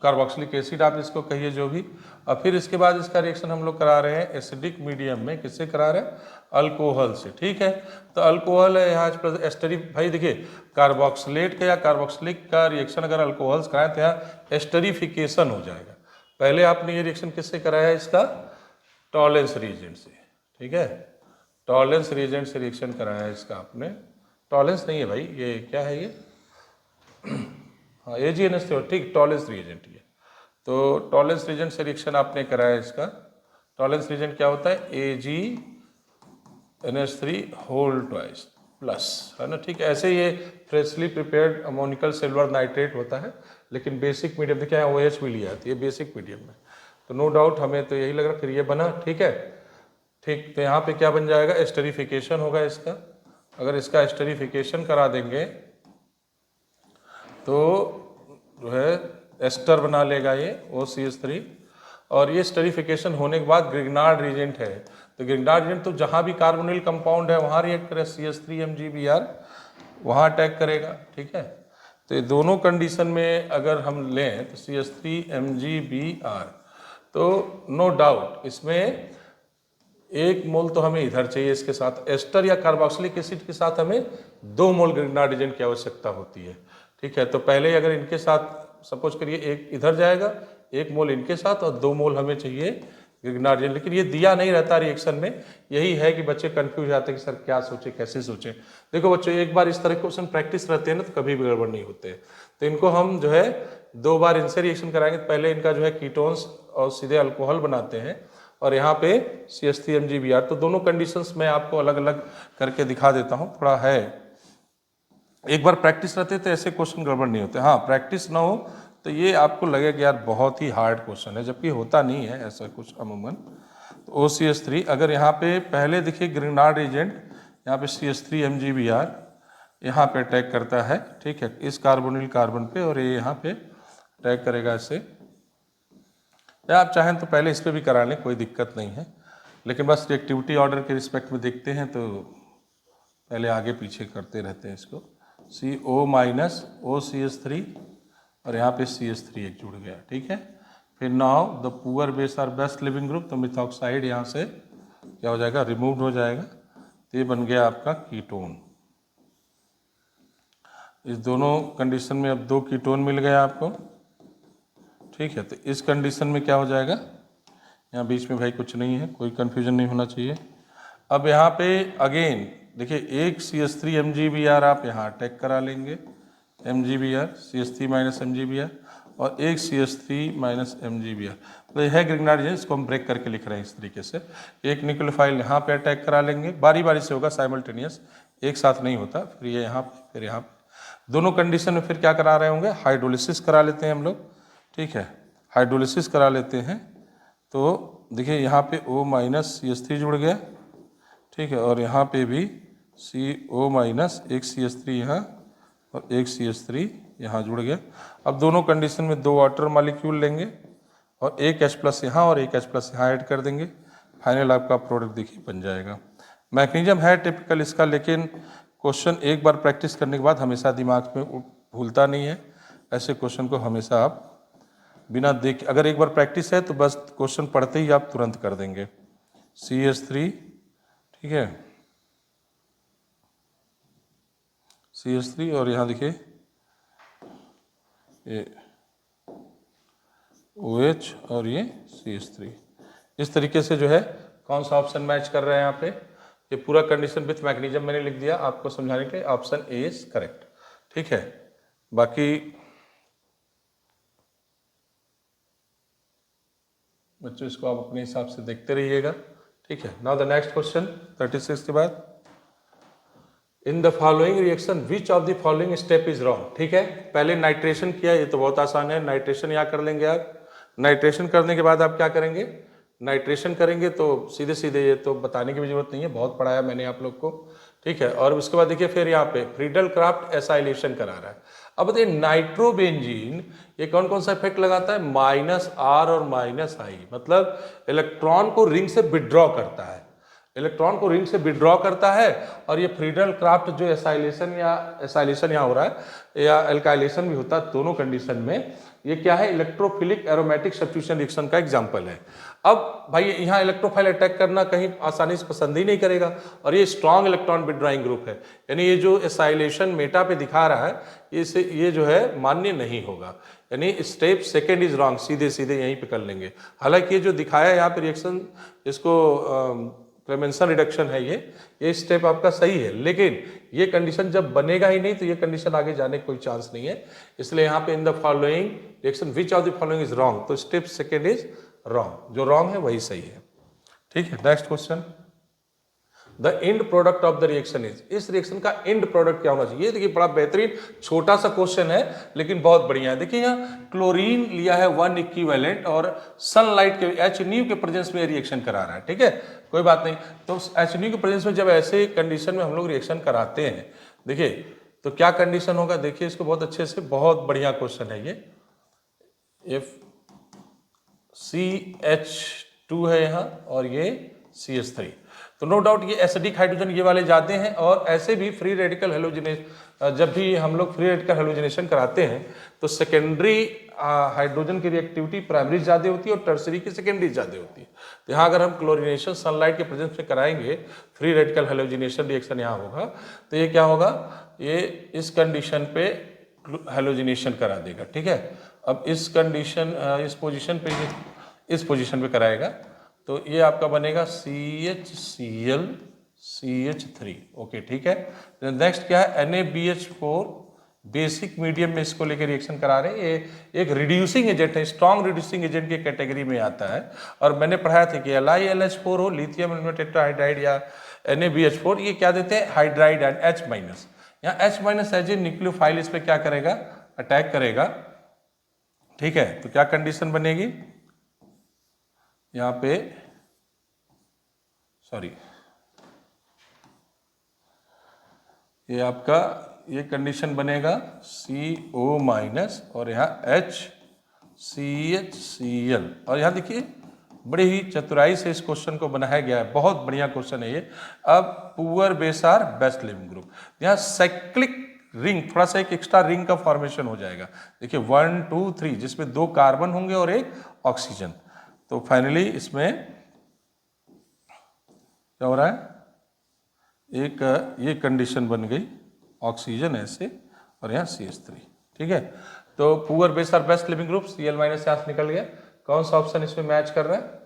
कार्बोक्सिलिक एसिड आप इसको कहिए जो भी। और फिर इसके बाद इसका रिएक्शन हम लोग करा रहे हैं एसिडिक मीडियम में, किससे करा रहे हैं, अल्कोहल से। ठीक है, तो अल्कोहल है यहाँ एस्टरी, भाई देखिए कार्बोक्सिलेट का या कार्बोक्सिलिक का रिएक्शन अगर अल्कोहल्स कराएं तो यहाँ एस्टरीफिकेशन हो जाएगा। पहले आपने ये रिएक्शन किससे कराया, इसका टॉलेंस रिएजेंट से। ठीक है, टॉलेंस रिएजेंट से रिएक्शन कराया है इसका आपने, टॉलेंस नहीं है भाई, ये क्या है ये, हाँ AgNH3, ठीक, टॉलेंस रिएजेंट ये। तो टॉलेंस रिएजेंट से रिएक्शन आपने कराया इसका। टॉलेंस रिएजेंट क्या होता है, AgNH3 होल ट्वाइस प्लस, है ना। ठीक, ऐसे ये freshly prepared ammoniacal silver nitrate होता है, लेकिन बेसिक मीडियम देखिए यहाँ OH भी लिया, तो ये बेसिक मीडियम में, तो नो डाउट हमें तो यही लग रहा, फिर ये बना। ठीक है, ठीक, तो यहाँ पे क्या बन जाएगा, एस्टरीफिकेशन होगा इसका। अगर इसका एस्टरीफिकेशन करा देंगे तो जो है एस्टर बना लेगा ये OCH3, और ये एस्टरीफिकेशन होने के बाद ग्रिग्नार्ड रिएजेंट है, तो ग्रिग्नार्ड रिएजेंट तो जहाँ भी कार्बोनिल कंपाउंड है वहाँ रिएक्ट करे, CH3MgBr वहाँ अटैक करेगा। ठीक है, तो ये दोनों कंडीशन में अगर हम लें तो CH3MgBr, तो नो डाउट इसमें 1 मोल तो हमें इधर चाहिए इसके साथ, एस्टर या कार्बोक्सिलिक एसिड के साथ हमें 2 मोल ग्रिग्नार्ड रिएजेंट की आवश्यकता होती है। ठीक है, तो पहले अगर इनके साथ सपोज करिए 1 इधर जाएगा, 1 मोल इनके साथ और 2 मोल हमें चाहिए ग्रिग्नार्ड रिएजेंट, लेकिन ये दिया नहीं रहता रिएक्शन में। यही है कि बच्चे कंफ्यूज जाते हैं कि सर क्या सोचे, कैसे सोचे। देखो बच्चों, एक बार इस तरह के क्वेश्चन प्रैक्टिस रहते हैं ना तो कभी भी गड़बड़ नहीं होते, तो इनको हम जो है 2 बार इनसे रिएक्शन कराएंगे। पहले इनका जो है कीटोन्स और सीधे अल्कोहल बनाते हैं, और यहाँ पे CH3MgBr, तो दोनों कंडीशंस मैं आपको अलग अलग करके दिखा देता हूँ, थोड़ा है, एक बार प्रैक्टिस रहते तो ऐसे क्वेश्चन गड़बड़ नहीं होते। हाँ, प्रैक्टिस ना हो तो ये आपको लगेगा कि यार बहुत ही हार्ड क्वेश्चन है, जबकि होता नहीं है ऐसा कुछ अमूमन। तो OCH3 अगर यहाँ पे पहले देखिए ग्रिग्नार्ड रिएजेंट, यहाँ पे CH3MgBr यहाँ पे अटैक करता है। ठीक है, इस कार्बोनिल कार्बन पे, और ये यहाँ पे अटैक करेगा इसे, या आप चाहें तो पहले इस पर भी करा लें, कोई दिक्कत नहीं है, लेकिन बस रिएक्टिविटी ऑर्डर के रिस्पेक्ट में देखते हैं तो पहले आगे पीछे करते रहते हैं इसको। CO- OCH3 और यहाँ पे CH3 एक जुड़ गया। ठीक है, फिर now the poor base are best leaving group, तो मिथॉक्साइड यहाँ से क्या हो जाएगा, रिमूव हो जाएगा, तो ये बन गया आपका कीटोन। इस दोनों कंडीशन में अब 2 कीटोन मिल गया आपको। ठीक है, तो इस कंडीशन में क्या हो जाएगा, यहाँ बीच में भाई कुछ नहीं है, कोई कन्फ्यूजन नहीं होना चाहिए। अब यहाँ पे अगेन देखिए, एक CH3MgBr आप यहाँ अटैक करा लेंगे, MgBr CH3-MgBr, और एक CH3-MgBr, तो यह है ग्रिग्नार्ड रिएजेंट, इसको हम ब्रेक करके लिख रहे हैं इस तरीके से। एक न्यूक्लियोफाइल यहाँ पे अटैक करा लेंगे, बारी बारी से होगा, साइमल्टेनियस, एक साथ नहीं होता। फिर ये यहाँ पे, फिर यहाँ पे, दोनों कंडीशन में फिर क्या करा रहे होंगे, हाइड्रोलिसिस करा लेते हैं हम लोग। ठीक है, हाइड्रोलिसिस करा लेते हैं, तो देखिए यहाँ पे O-CH3 जुड़ गया। ठीक है, और यहाँ पे भी CO- एक CH3 यहाँ और एक CH3 यहाँ जुड़ गया। अब दोनों कंडीशन में 2 वाटर मॉलिक्यूल लेंगे और एक H+ यहाँ और एक H+ यहाँ ऐड कर देंगे, फाइनल आपका प्रोडक्ट देखिए बन जाएगा। मैकेनिज्म है टिपिकल इसका, लेकिन क्वेश्चन एक बार प्रैक्टिस करने के बाद हमेशा दिमाग में भूलता नहीं है, ऐसे क्वेश्चन को हमेशा आप बिना देख, अगर एक बार प्रैक्टिस है तो बस क्वेश्चन पढ़ते ही आप तुरंत कर देंगे। CH3, ठीक है, CH3 और यहाँ देखिए ये OH और ये CH3। इस तरीके से जो है कौन सा ऑप्शन मैच कर रहे हैं यहाँ पे, ये पूरा कंडीशन विथ मैग्नीशियम मैंने लिख दिया आपको समझाने के लिए, ऑप्शन ए इज करेक्ट। ठीक है, बाकी बच्चों इसको आप अपने हिसाब से देखते रहिएगा। ठीक है, नाउ द नेक्स्ट क्वेश्चन 36 के बाद, इन the following reaction which of the following step is wrong. ठीक है, पहले नाइट्रेशन किया, ये तो बहुत आसान है, नाइट्रेशन यहाँ कर लेंगे आप। नाइट्रेशन करने के बाद आप क्या करेंगे, नाइट्रेशन करेंगे तो सीधे सीधे, ये तो बताने की भी जरूरत नहीं है, बहुत पढ़ाया मैंने आप लोग को। ठीक है, और उसके बाद देखिए फिर यहाँ पे फ्रीडल क्राफ्ट एसाइलेशन करा रहा है। अब बताइए नाइट्रोबेंजीन ये कौन कौन सा इफेक्ट लगाता है, -R और -I, मतलब इलेक्ट्रॉन को रिंग से विड्रॉ करता है, इलेक्ट्रॉन को रिंग से विड्रॉ करता है। और ये फ्रीडल क्राफ्ट जो एसाइलेशन यहाँ हो रहा है या एल्काइलेशन भी होता है, दोनों कंडीशन में ये क्या है, इलेक्ट्रोफिलिक एरोमेटिक सब्स्टिट्यूशन रिएक्शन का एग्जांपल है। अब भाई यहाँ इलेक्ट्रोफाइल अटैक करना कहीं आसानी से पसंद ही नहीं करेगा, और ये स्ट्रॉन्ग इलेक्ट्रॉन विड्रॉइंग ग्रुप है, यानी ये जो एसाइलेशन मेटा पे दिखा रहा है ये जो है मान्य नहीं होगा, यानी स्टेप सेकेंड इज रॉन्ग, सीधे सीधे यहीं पे कर लेंगे। हालांकि ये जो दिखाया है यहाँ पे रिएक्शन, इसको क्लेमेंसन रिडक्शन है, ये स्टेप आपका सही है, लेकिन ये कंडीशन जब बनेगा ही नहीं तो ये कंडीशन आगे जाने का कोई चांस नहीं है। इसलिए यहाँ पे इन the following reaction which of the following is wrong, तो स्टेप सेकेंड इज रॉन्ग, जो रॉन्ग है वही सही है। ठीक है, next question, the end product of the reaction is, इस रिएक्शन का एंड प्रोडक्ट क्या होना चाहिए। देखिए बड़ा बेहतरीन छोटा सा क्वेश्चन है लेकिन बहुत बढ़िया है। देखिए यहाँ क्लोरीन लिया है 1 इक्विवेलेंट और सनलाइट के HNU के प्रेजेंस में रिएक्शन करा रहा है। ठीक है, कोई बात नहीं, तो HNU के प्रेजेंस में जब ऐसे कंडीशन में हम लोग रिएक्शन कराते हैं, देखिए तो क्या कंडीशन होगा, देखिए इसको बहुत अच्छे से, बहुत बढ़िया क्वेश्चन है ये। इफ CH2 है यहाँ और ये CH3, तो नो डाउट ये एसिडिक हाइड्रोजन ये वाले जाते हैं, और ऐसे भी फ्री रेडिकल हेलोजिनेशन, जब भी हम लोग फ्री रेडिकल हेलोजिनेशन कराते हैं तो सेकेंडरी हाइड्रोजन की रिएक्टिविटी प्राइमरी ज़्यादा होती है और टर्सरी की सेकेंडरी ज़्यादा होती है। तो यहाँ अगर हम क्लोरीनेशन सनलाइट के प्रेजेंस में कराएंगे, फ्री रेडिकल हेलोजिनेशन रिएक्शन यहाँ होगा, तो ये क्या होगा, ये इस कंडीशन पे हेलोजिनेशन करा देगा। ठीक है, अब इस कंडीशन इस पोजीशन पे कराएगा, तो ये आपका बनेगा CHCl CH3। ओके, ठीक है, नेक्स्ट क्या है, NaBH4, बेसिक मीडियम में इसको लेकर रिएक्शन करा रहे हैं। ये एक रिड्यूसिंग एजेंट है, स्ट्रॉन्ग रिड्यूसिंग एजेंट की कैटेगरी में आता है, और मैंने पढ़ाया था कि LiLH4 हो, लिथियम एल्यूमिनियम टेट्राहाइड्राइड, या NaBH4, ये क्या देते हैं, हाइड्राइड एंड H-। यहाँ H- एज ए न्यूक्लियोफाइल इस पे क्या करेगा, अटैक करेगा। ठीक है, तो क्या कंडीशन बनेगी यहाँ पे, सॉरी, ये आपका ये कंडीशन बनेगा CO- और यहाँ HCHCl, और यहाँ देखिए बड़े ही चतुराई से इस क्वेश्चन को बनाया गया है, बहुत बढ़िया क्वेश्चन है ये। अब poor base are best leaving group, यहाँ साइक्लिक रिंग, थोड़ा सा एक एक्स्ट्रा रिंग का फॉर्मेशन हो जाएगा। देखिए 1 2 3, जिसमें 2 कार्बन होंगे और 1 ऑक्सीजन। तो फाइनली इसमें क्या हो रहा है, एक ये कंडीशन बन गई, ऑक्सीजन ऐसे और यहाँ CH3। ठीक है, तो poor base are best leaving group, Cl- यहाँ से निकल गया। कौन सा ऑप्शन इसमें मैच कर रहा है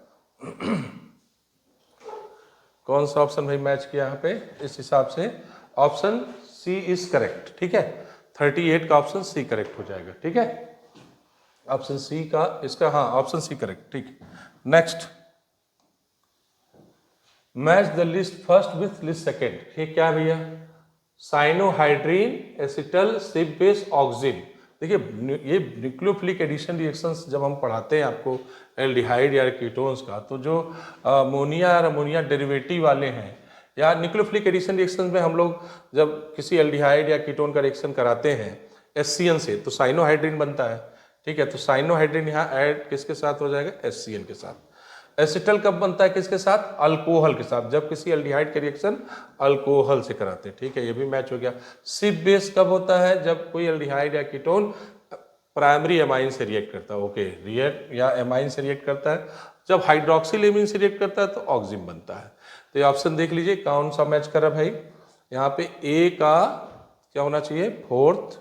कौन सा ऑप्शन भाई मैच किया यहाँ पे, इस हिसाब से ऑप्शन C इज करेक्ट। ठीक है, 38 का ऑप्शन C करेक्ट हो जाएगा। ठीक है, ऑप्शन C का इसका, हाँ ऑप्शन C करेक्ट। ठीक, next, match the list first with list second. ये क्या भैया, cyanohydrin acetal Schiff base oxime. देखिए ये न्यूक्लियोफिलिक एडिशन रिएक्शंस जब हम पढ़ाते हैं आपको एल्डिहाइड या कीटोन्स का, तो जो अमोनिया और अमोनिया डेरिवेटिव वाले हैं, या न्यूक्लियोफिलिक एडिशन रिएक्शन में हम लोग जब किसी एल्डिहाइड या कीटोन का रिएक्शन कराते हैं HCN से, तो साइनोहाइड्रीन बनता है। ठीक है, तो साइनोहाइड्रीन यहाँ ऐड किसके साथ हो जाएगा, HCN के साथ। एसिटल कब बनता है, किसके साथ, अल्कोहल के साथ, जब किसी एल्डिहाइड का रिएक्शन अल्कोहल से कराते हैं। ठीक है, ये भी मैच हो गया। सिप बेस कब होता है, जब कोई एल्डिहाइड या कीटोन प्राइमरी एमाइन से रिएक्ट करता है। ओके, रिएक्ट या एमाइन से रिएक्ट करता है। जब हाइड्रोक्सिल एमीन से रिएक्ट करता है तो ऑक्सिम बनता है। तो ये ऑप्शन देख लीजिए कौन सा मैच कर रहा है भाई। यहाँ पे ए का क्या होना चाहिए, फोर्थ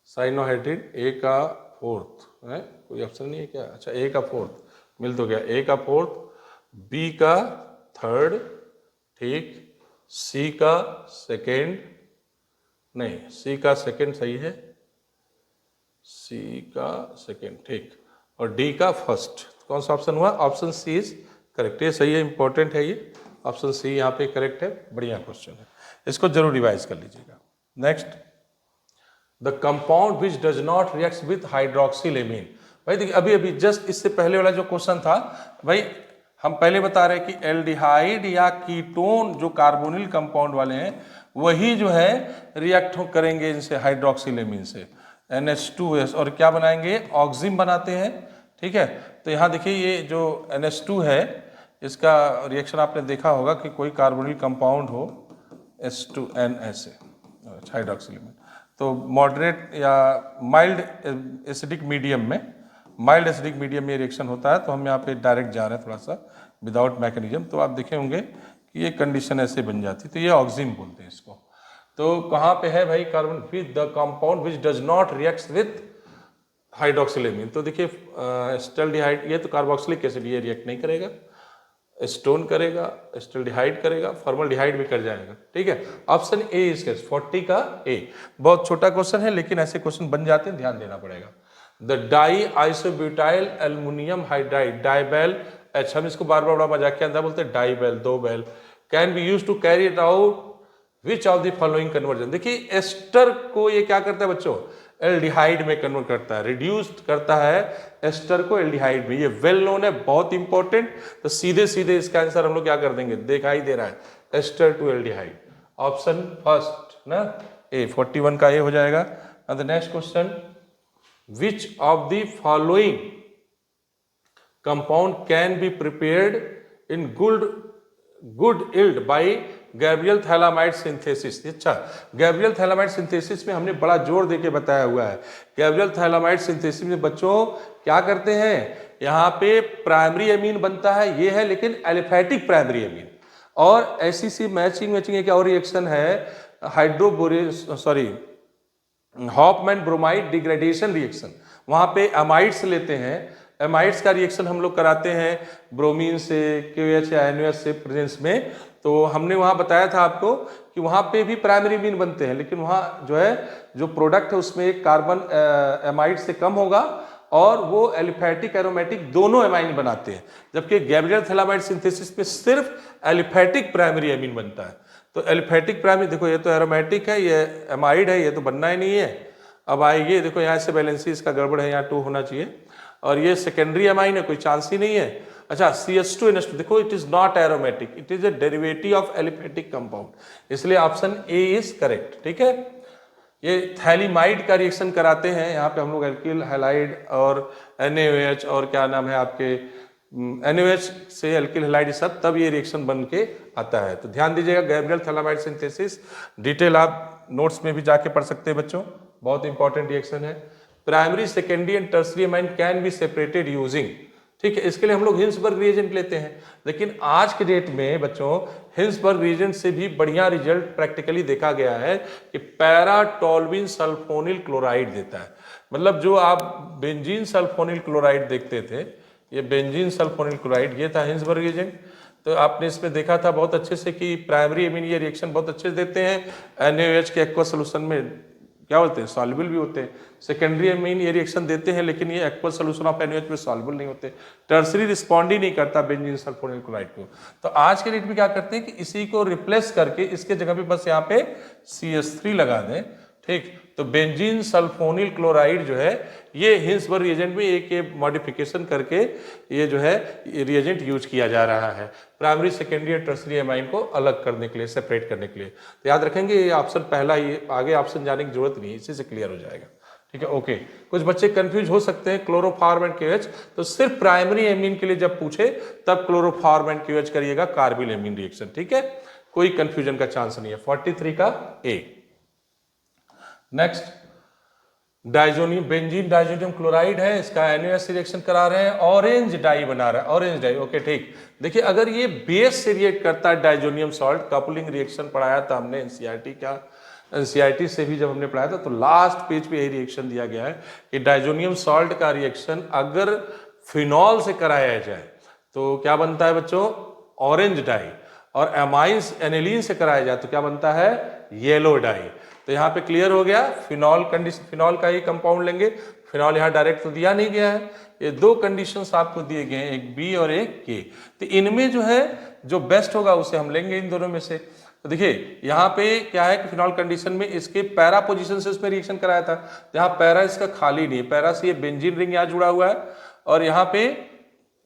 साइनोहाइड्रिन, ए का फोर्थ है, कोई ऑप्शन नहीं है क्या? अच्छा, ए का फोर्थ मिल तो गया, ए का फोर्थ, बी का थर्ड, ठीक, सी का सेकेंड, नहीं सी का सेकेंड सही है, सी का सेकेंड ठीक, और डी का फर्स्ट। कौन सा ऑप्शन हुआ? Option C is correct. ये सही है, इंपॉर्टेंट है ये, ऑप्शन सी यहाँ पे करेक्ट है। बढ़िया क्वेश्चन है, इसको जरूर रिवाइज कर लीजिएगा। Next, the compound which does not react with hydroxyl amine. भाई देखिए अभी अभी जस्ट इससे पहले वाला जो क्वेश्चन था भाई, हम पहले बता रहे कि एल्डिहाइड या कीटोन जो कार्बोनिल कंपाउंड वाले हैं वही जो है रिएक्ट करेंगे इनसे, हाइड्रोक्सिल एमीन से, NH2S, और क्या बनाएंगे, ऑक्सिम बनाते हैं। ठीक है, तो यहाँ देखिए ये जो NH2 है इसका रिएक्शन आपने देखा होगा कि कोई कार्बोनिल कंपाउंड हो H2N हाइड्रोक्सिल एमीन, तो मॉडरेट या माइल्ड एसिडिक मीडियम में, माइल्ड एसिडिक मीडियम में रिएक्शन होता है। तो हम यहाँ पे डायरेक्ट जा रहे हैं थोड़ा सा विदाउट मैकेनिज्म, तो आप देखे होंगे कि ये कंडीशन ऐसे बन जाती, तो ये ऑक्सिम बोलते हैं इसको। तो कहाँ पे है भाई carbon with the compound which does not react with hydroxyl amine. तो देखिए एस्टल्डिहाइड, ये तो कार्बोक्सिलिक एसिड, ये रिएक्ट नहीं करेगा, एस्टोन करेगा, एस्टल्डिहाइड करेगा, फॉर्मल्डिहाइड भी कर जाएगा। ठीक है, ऑप्शन ए इसके 40 का ए। बहुत छोटा क्वेश्चन है लेकिन ऐसे क्वेश्चन बन जाते हैं, ध्यान देना पड़ेगा। The di isobutyl aluminium hydride, DIBAL H, हम इसको बार बार बड़ा मजाक के अंदर बोलते हैं डाइबेल, दो बेल, can be use to carry it out which of the following conversion. देखिए एस्टर को ये क्या करता है बच्चों, एल्डिहाइड में कन्वर्ट करता है, रिड्यूस करता है एस्टर को एल्डिहाइड में, ये वेल नोन है, बहुत इंपॉर्टेंट। तो सीधे सीधे इसका आंसर हम लोग क्या कर देंगे, दिखाई दे रहा है ester to aldehyde, option first ना ए, 41 का ए हो जाएगा। The next question, which of the following compound can be prepared in good yield by Gabriel phthalimide synthesis. अच्छा, गैब्रियल थैलामाइड सिंथेसिस में हमने बड़ा जोर देके बताया हुआ है। गैब्रियल थैलामाइड सिंथेसिस में बच्चों क्या करते हैं, यहाँ पे प्राइमरी एमीन बनता है, ये है लेकिन एलिफैटिक प्राइमरी एमीन, और ऐसी सी मैचिंग एक और रिएक्शन है हॉफमैन ब्रोमाइड डिग्रेडेशन रिएक्शन, वहां पे एमाइड्स लेते हैं, एमाइड्स का रिएक्शन हम लोग कराते हैं ब्रोमीन से, KOH या NOH से प्रेजेंस में। तो हमने वहां बताया था आपको कि वहां पे भी प्राइमरी एमीन बनते हैं, लेकिन वहां जो है जो प्रोडक्ट है उसमें एक कार्बन एमाइड से कम होगा और वो एलिफैटिक एरोमेटिक दोनों एमाइन बनाते हैं, जबकि गैब्रियल थैलामाइड सिंथेसिस में सिर्फ एलिफैटिक प्राइमरी एमीन बनता है। तो एलिफैटिक प्राइमरी, देखो ये तो एरोमेटिक है, ये एमाइड है, ये तो बनना ही नहीं है। अब आइए देखो यहाँ से बैलेंसी इसका गड़बड़ है, यहाँ 2 होना चाहिए, और ये सेकेंडरी एमाइन है, कोई चांस ही नहीं है। अच्छा, CH2NH2 देखो it is not aromatic, it is a derivative of aliphatic compound, इसलिए ऑप्शन ए इज करेक्ट। ठीक है, ये थैलीमाइड का रिएक्शन कराते हैं, यहाँ पे हम लोग एल्किल हैलाइड और NaOH और क्या नाम है आपके NaOH से एल्किल हैलाइड सब, तब ये रिएक्शन बन के आता है। तो ध्यान दीजिएगा, गैब्रियल थैलामाइड सिंथेसिस डिटेल आप नोट्स में भी जाके पढ़ सकते हैं बच्चों, बहुत इंपॉर्टेंट रिएक्शन है। Primary, secondary and tertiary amine can be separated using, ठीक है, इसके लिए हम लोग हिंसबर्ग रिएजेंट लेते हैं, लेकिन आज के डेट में बच्चों हिंसबर्ग रिएजेंट से भी बढ़िया रिजल्ट प्रैक्टिकली देखा गया है कि पैराटोल्यूइन सल्फोनिल क्लोराइड देता है। मतलब जो आप बेंजीन सल्फोनिल क्लोराइड देखते थे, ये बेंजीन सल्फोनिल क्लोराइड, ये था हिंसबर्ग रिएजेंट। तो आपने इसमें देखा था बहुत अच्छे से कि प्राइमरी एमीन ये रिएक्शन बहुत अच्छे से देते हैं, NaOH के एक्वा सोल्यूशन में क्या बोलते हैं, सॉल्युबल भी होते हैं। सेकेंडरी एमीन ये रिएक्शन देते हैं लेकिन ये एक्वा सोल्यूशन ऑफ NaOH में सॉल्युबल नहीं होते। टर्सरी रिस्पॉन्ड ही नहीं करता बेंजीन सल्फोनिल क्लोराइड को। तो आज के डेट में क्या करते हैं कि इसी को रिप्लेस करके इसके जगह पे बस यहाँ पे CH3 लगा दें, ठीक। तो बेंजीन सल्फोनिल क्लोराइड जो है ये हिंसबर्ग रिएजेंट में एक मॉडिफिकेशन करके ये जो है रिएजेंट यूज किया जा रहा है प्राइमरी, सेकेंडरी और टर्सरी एमाइन को अलग करने के लिए, सेपरेट करने के लिए। तो याद रखेंगे ये ऑप्शन पहला ही, आगे ऑप्शन जाने की जरूरत नहीं है, इसी से क्लियर हो जाएगा। ठीक है, ओके। कुछ बच्चे कंफ्यूज हो सकते हैं क्लोरोफॉर्म एंड KOH, तो सिर्फ प्राइमरी एमीन के लिए जब पूछे तब क्लोरोफॉर्म एंड KOH करिएगा, कार्बिल एमीन रिएक्शन। ठीक है, कोई कंफ्यूजन का चांस नहीं है। 43 का A. Next, diazonium benzene diazonium chloride है, इसका NaOH रिएक्शन करा रहे हैं, ऑरेंज डाई बना रहा है, ऑरेंज डाई। ओके ठीक। देखिए अगर ये बेस से रिएक्ट करता है डाइजोनियम सॉल्ट, कपलिंग रिएक्शन पढ़ाया था हमने एनसीईआरटी से भी जब हमने पढ़ाया था, तो लास्ट पेज पे यही रिएक्शन दिया गया है कि डाइजोनियम सॉल्ट का रिएक्शन अगर फिनॉल से कराया जाए तो क्या बनता है बच्चों, ऑरेंज डाई, और एमाइंस एनिलीन से कराया जाए तो क्या बनता है, येलो डाई। तो यहाँ पे क्लियर हो गया, फिनॉल कंडीशन, फिनॉल का ही कंपाउंड लेंगे, फिनॉल यहाँ डायरेक्ट तो दिया नहीं गया है, ये दो कंडीशंस आपको दिए गए हैं, एक बी और एक के। तो इनमें जो है जो बेस्ट होगा उसे हम लेंगे इन दोनों में से। तो देखिए यहाँ पे क्या है कि फिनॉल कंडीशन में इसके पैरा पोजीशन से इसमें रिएक्शन कराया था, यहाँ पैरा इसका खाली नहीं है, पैरा से ये बेंजीन रिंग यहाँ जुड़ा हुआ है, और यहाँ पे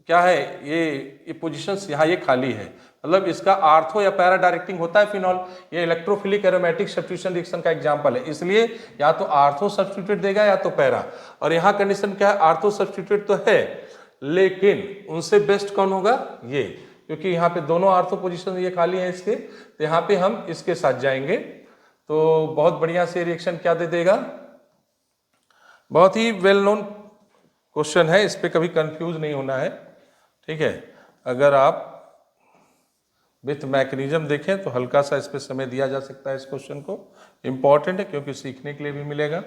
क्या है, ये पोजीशंस यहाँ ये खाली है, मतलब इसका आर्थो या पैरा डायरेक्टिंग होता है फिनॉल। ये इलेक्ट्रोफिलिक एरोमेटिक सब्स्टिट्यूशन रिएक्शन का एग्जांपल है, इसलिए या तो आर्थो सब्स्टिट्यूट देगा या तो पैरा। और यहाँ कंडीशन क्या है, आर्थो सब्स्टिट्यूट तो है, लेकिन उनसे बेस्ट कौन होगा, ये, क्योंकि यहाँ पे दोनों आर्थो पोजीशन ये खाली है इसके, तो यहाँ पे हम इसके साथ जाएंगे। तो बहुत बढ़िया से रिएक्शन क्या दे देगा, बहुत ही वेल नोन क्वेश्चन है, इस पर कभी कंफ्यूज नहीं होना है, ठीक है। अगर आप विथ मैकेनिज्म देखें तो हल्का सा इस पर समय दिया जा सकता है, इस क्वेश्चन को इंपॉर्टेंट है क्योंकि सीखने के लिए भी मिलेगा।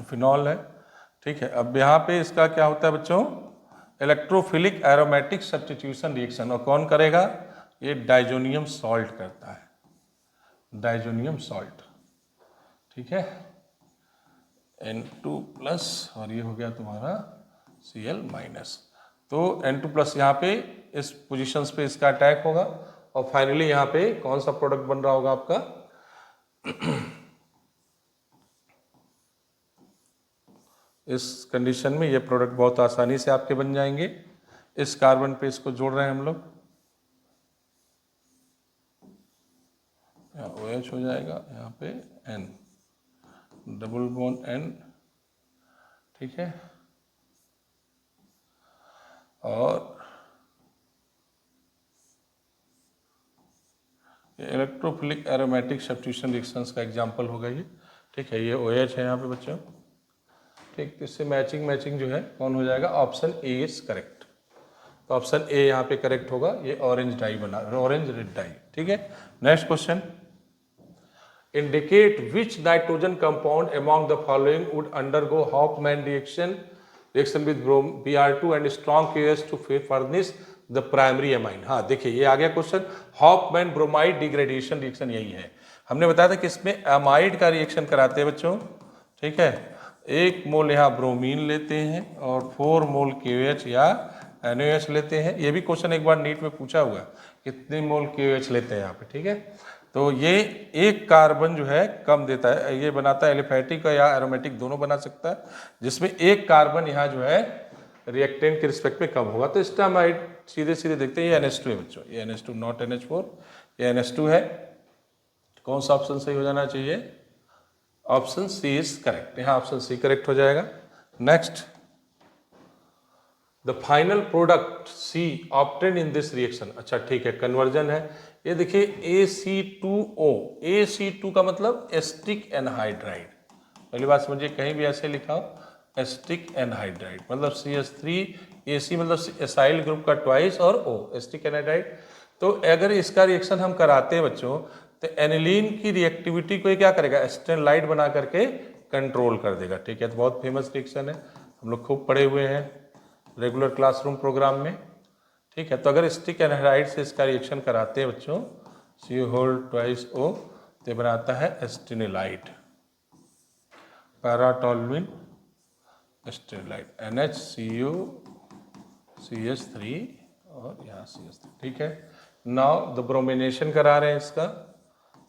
फिनॉल है, ठीक है। अब यहाँ पे इसका क्या होता है बच्चों, इलेक्ट्रोफिलिक एरोमेटिक सब्स्टिट्यूशन रिएक्शन, और कौन करेगा, ये डाइजोनियम सॉल्ट करता है, डाइजोनियम सॉल्ट, ठीक है, N2+ और ये हो गया तुम्हारा Cl-। तो N2+ यहाँ पे इस पोजीशंस पे इसका अटैक होगा, और फाइनली यहाँ पे कौन सा प्रोडक्ट बन रहा होगा आपका इस कंडीशन में ये प्रोडक्ट बहुत आसानी से आपके बन जाएंगे। इस कार्बन पे इसको जोड़ रहे हैं हम लोग, यहाँ OH हो जाएगा, यहाँ पे N, डबल बॉन्ड N, ठीक है, और ये इलेक्ट्रोफिलिक एरोमेटिक सब्स्टिट्यूशन रिएक्शंस का एग्जांपल होगा ये, ठीक है। ये OH है यहाँ पे बच्चों, ठीक। तो इससे मैचिंग जो है कौन हो जाएगा, ऑप्शन ए इज करेक्ट। तो ऑप्शन ए यहाँ पे करेक्ट होगा, ये ऑरेंज डाई बना, ऑरेंज रेड डाई, ठीक है। Next question, indicate which nitrogen compound among the following would undergo Hofmann reaction with Br2 and strong KOH to furnish the primary amine. हाँ देखिए ये आ गया क्वेश्चन, हॉफमैन ब्रोमाइड डिग्रेडेशन रिएक्शन यही है। हमने बताया था कि इसमें एमाइड का रिएक्शन कराते हैं बच्चों, ठीक है। 1 मोल यहाँ ब्रोमीन लेते हैं और 4 मोल KOH या NaOH लेते हैं। ये भी क्वेश्चन एक बार नीट में पूछा हुआ है, कितने मोल KOH लेते हैं यहाँ पे, ठीक है। तो ये एक कार्बन जो है कम देता है, ये बनाता है एलिफैटिक या एरोमेटिक दोनों बना सकता है, जिसमें एक कार्बन यहाँ जो है रिएक्टेंट के रिस्पेक्ट में कम होगा। तो स्टामाइड सीधे सीधे देखते हैं, ये NH2 है बच्चों, ये NH2 नॉट NH4, ये NH2 है। कौन सा ऑप्शन सही हो जाना चाहिए, ऑप्शन सी इज करेक्ट, यहाँ ऑप्शन सी करेक्ट हो जाएगा। Next, the final product C obtain in this reaction, अच्छा ठीक है, कन्वर्जन है। ये देखिए AC2O, AC2 का मतलब एस्टिक एनहाइड्राइड, पहली बात समझिए, कहीं भी ऐसे लिखा हो एस्टिक एनहाइड्राइड मतलब CH3, AC मतलब एसाइल ग्रुप का ट्वाइस और O एस्टिक एनहाइड्राइड। तो अगर इसका रिएक्शन हम कराते हैं बच्चों, तो एनिलीन की रिएक्टिविटी को ये क्या करेगा, एस्टेन लाइट बना करके कंट्रोल कर देगा, ठीक है। तो बहुत फेमस रिएक्शन है, हम लोग खूब पढ़े हुए हैं रेगुलर क्लासरूम प्रोग्राम में, ठीक है। तो अगर स्टिक एनहाइड्राइड से इसका रिएक्शन कराते हैं बच्चों, CO2O, तो बनाता है एस्टेनिलाइट, पैराटोल्यूइन एस्टेनिलाइट, NHCO CH3 और यहाँ CH3, ठीक है। नाउ द ब्रोमिनेशन करा रहे हैं, इसका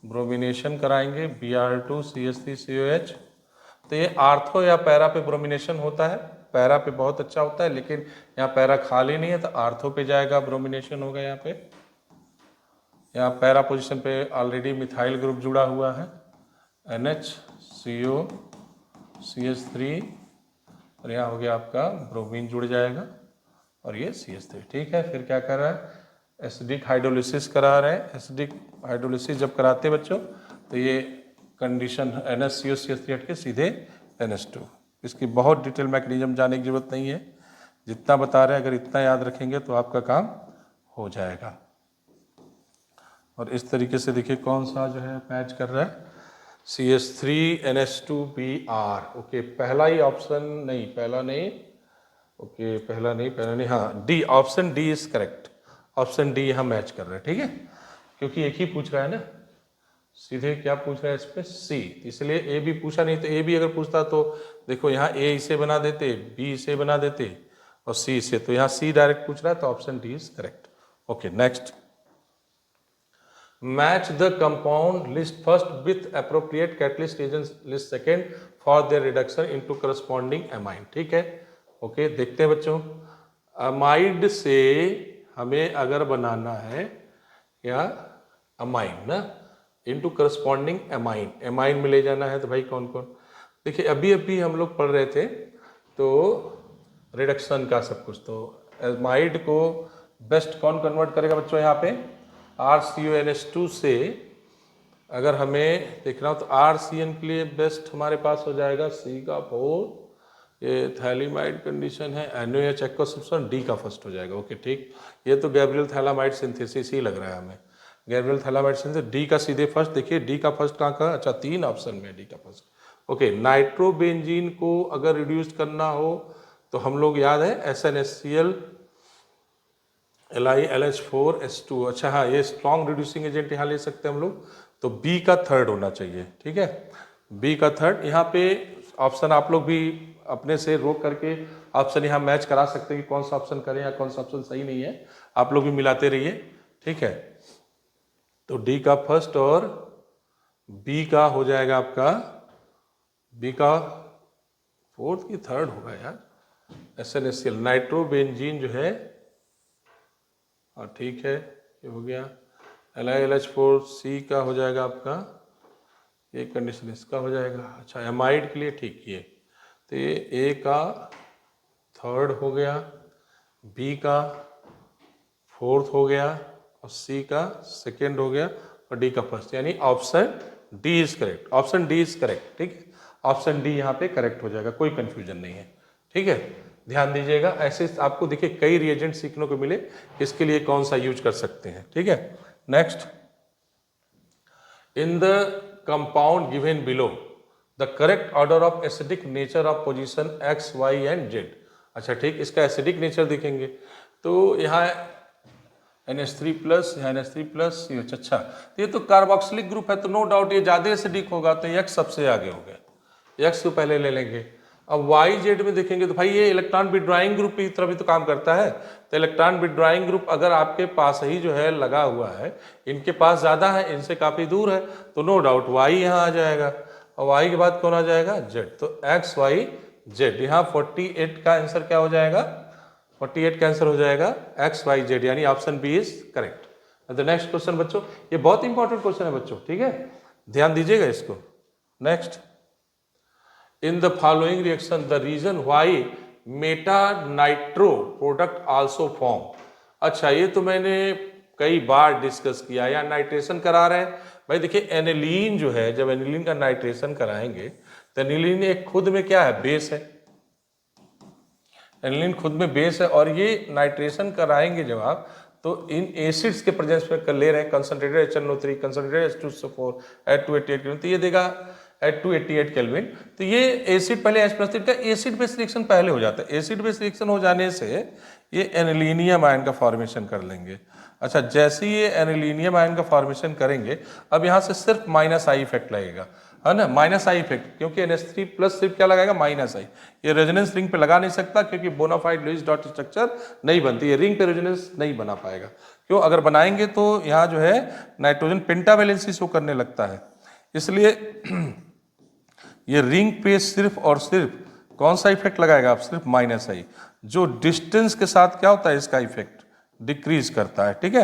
ब्रोमिनेशन कराएंगे Br2 CH3 COH। तो ये आर्थो या पैरा पे ब्रोमिनेशन होता है, पैरा पे बहुत अच्छा होता है, लेकिन यहाँ पैरा खाली नहीं है तो आर्थो पे जाएगा, ब्रोमिनेशन होगा यहाँ पे। यहाँ पैरा पोजीशन पे ऑलरेडी मिथाइल ग्रुप जुड़ा हुआ है, NHCO CH3, और यहाँ हो गया आपका ब्रोमीन जुड़ जाएगा और ये CH3, ठीक है। फिर क्या कर रहा है, एसिडिक हाइड्रोलिसिस करा रहे हैं। एसिडिक हाइड्रोलिसिस जब कराते हैं बच्चों, तो ये कंडीशन NH CO हट के सीधे NH2। इसकी बहुत डिटेल मैकेनिज्म जाने की जरूरत नहीं है, जितना बता रहे हैं अगर इतना याद रखेंगे तो आपका काम हो जाएगा। और इस तरीके से देखिए कौन सा जो है मैच कर रहा है, CH3NH2Br। ओके, पहला ही ऑप्शन नहीं, पहला नहीं, ओके पहला नहीं, हाँ D, option D is correct. Option D यहाँ मैच कर रहा है, ठीक है, क्योंकि एक ही पूछ रहा है ना, सीधे क्या पूछ रहा है इस पे सी, इसलिए ए भी पूछा नहीं, तो ए भी अगर पूछता तो देखो यहाँ ए इसे बना देते, बी इसे बना देते और सी इसे, तो यहाँ सी डायरेक्ट पूछ रहा है, तो option D is correct. Okay next, match the compound list first with appropriate catalyst agent list second for their reduction into corresponding amine. ठीक है, ओके देखते हैं बच्चों, अमाइड से हमें अगर बनाना है क्या अमाइन ना, इनटू करस्पॉन्डिंग एमाइन, एमाइन में ले जाना है, तो भाई कौन कौन, देखिए अभी अभी हम लोग पढ़ रहे थे तो रिडक्शन का सब कुछ, तो एमाइड को बेस्ट कौन कन्वर्ट करेगा बच्चों, यहाँ पे RCONH2 से अगर हमें देखना हो तो RCN के लिए बेस्ट हमारे पास हो जाएगा C का 4, ये थैलीमाइड कंडीशन है, NaOH एक्वा सब्सटेंस D का फर्स्ट हो जाएगा। ओके ठीक, ये तो गैब्रियल थैलामाइड सिंथेसिस ही लग रहा है हमें, गैब्रियल थैलामाइड सिंथेसिस D का सीधे फर्स्ट, देखिए D का फर्स्ट कहाँ का, अच्छा 3 ऑप्शन में D का फर्स्ट। ओके, नाइट्रोबेंजीन को अगर रिड्यूस करना हो तो हम लोग याद है SnHCl LiLH4S2, अच्छा हाँ ये स्ट्रॉन्ग रिड्यूसिंग एजेंट यहाँ ले सकते हैं हम लोग, तो B का थर्ड होना चाहिए। ठीक है, B का थर्ड, यहाँ पे ऑप्शन आप लोग भी अपने से रोक करके ऑप्शन यहाँ मैच करा सकते हैं कि कौन सा ऑप्शन करें या कौन सा ऑप्शन सही नहीं है, आप लोग भी मिलाते रहिए। ठीक है, तो D का फर्स्ट और B का हो जाएगा आपका, B का फोर्थ की थर्ड होगा यार, SnHCl नाइट्रोबेंजीन जो है, और ठीक है ये हो गया, LiLH4C का हो जाएगा आपका, ये कंडीशन इसका हो जाएगा। अच्छा एमाइड के लिए ठीक किए, तो ये ए का थर्ड हो गया, बी का फोर्थ हो गया और सी का सेकेंड हो गया और डी का फर्स्ट, यानी option D is correct, option D is correct. ठीक है, ऑप्शन डी यहाँ पे करेक्ट हो जाएगा, कोई कंफ्यूजन नहीं है। ठीक है, ध्यान दीजिएगा, ऐसे आपको देखिए कई रिएजेंट सीखने को मिले, इसके लिए कौन सा यूज कर सकते हैं। ठीक है, next, in the compound given below the correct order of acidic nature of position X, Y and Z। अच्छा ठीक, इसका एसिडिक नेचर देखेंगे तो यहाँ NH3+, यहाँ NH3+, अच्छा तो ये तो कार्बोक्सिलिक ग्रुप है, तो नो डाउट ये ज़्यादा एसिडिक होगा, तो X सबसे आगे हो गया, X को पहले ले लेंगे। अब YZ में देखेंगे तो भाई ये इलेक्ट्रॉन विड्रॉइंग ग्रुप की तरफ भी तो काम करता है, तो इलेक्ट्रॉन विड्रॉइंग ग्रुप अगर आपके पास ही जो है लगा हुआ है, इनके पास ज़्यादा है, इनसे काफ़ी दूर है, तो नो डाउट Y यहाँ आ जाएगा, और Y के बाद कौन आ जाएगा Z, तो X Y Z, यहाँ 48 का आंसर क्या हो जाएगा, 48 का आंसर हो जाएगा X Y Z, यानी option B is correct. The next question बच्चों, ये बहुत इंपॉर्टेंट क्वेश्चन है बच्चों, ठीक है, ध्यान दीजिएगा इसको। Next, in the following reaction the reason why meta nitro product also form। अच्छा ये तो मैंने कई बार डिस्कस किया, या नाइट्रेशन करा रहे हैं भाई, देखिए एनिलीन जो है, जब एनिलीन का नाइट्रेशन कराएंगे तो एनिलीन एक खुद में क्या है, बेस है, एनिलीन खुद में बेस है, और ये नाइट्रेशन कराएंगे जब आप, तो इन एसिड्स के प्रेजेंस में कर ले रहे हैं, concentrated HNO3, concentrated H2SO4 eight 288, तो ये देगा एट 288 केल्विन, तो ये एसिड पहले H+3 का एसिड बेस रिएक्शन पहले हो जाता है, एसिड बेस रिएक्शन हो जाने से ये एनिलीनियम आयन का फॉर्मेशन कर लेंगे। अच्छा जैसे ये एनिलीनियम आयन का फॉर्मेशन करेंगे, अब यहाँ से सिर्फ -I इफेक्ट लगेगा, है ना, -I इफेक्ट, क्योंकि NH3+ सिर्फ क्या लगाएगा, -I, ये रेजोनेंस रिंग पे लगा नहीं सकता, क्योंकि बोनाफाइड लुईस डॉट स्ट्रक्चर नहीं बनती है, रिंग पे रेजोनेंस नहीं बना पाएगा। क्यों, अगर बनाएंगे तो यहाँ जो है नाइट्रोजन पेंटावैलेंसी शो करने लगता है, इसलिए ये रिंग पे सिर्फ और सिर्फ कौन सा इफेक्ट लगाएगा आप, सिर्फ -I, जो डिस्टेंस के साथ क्या होता है, इसका इफेक्ट डिक्रीज करता है। ठीक है,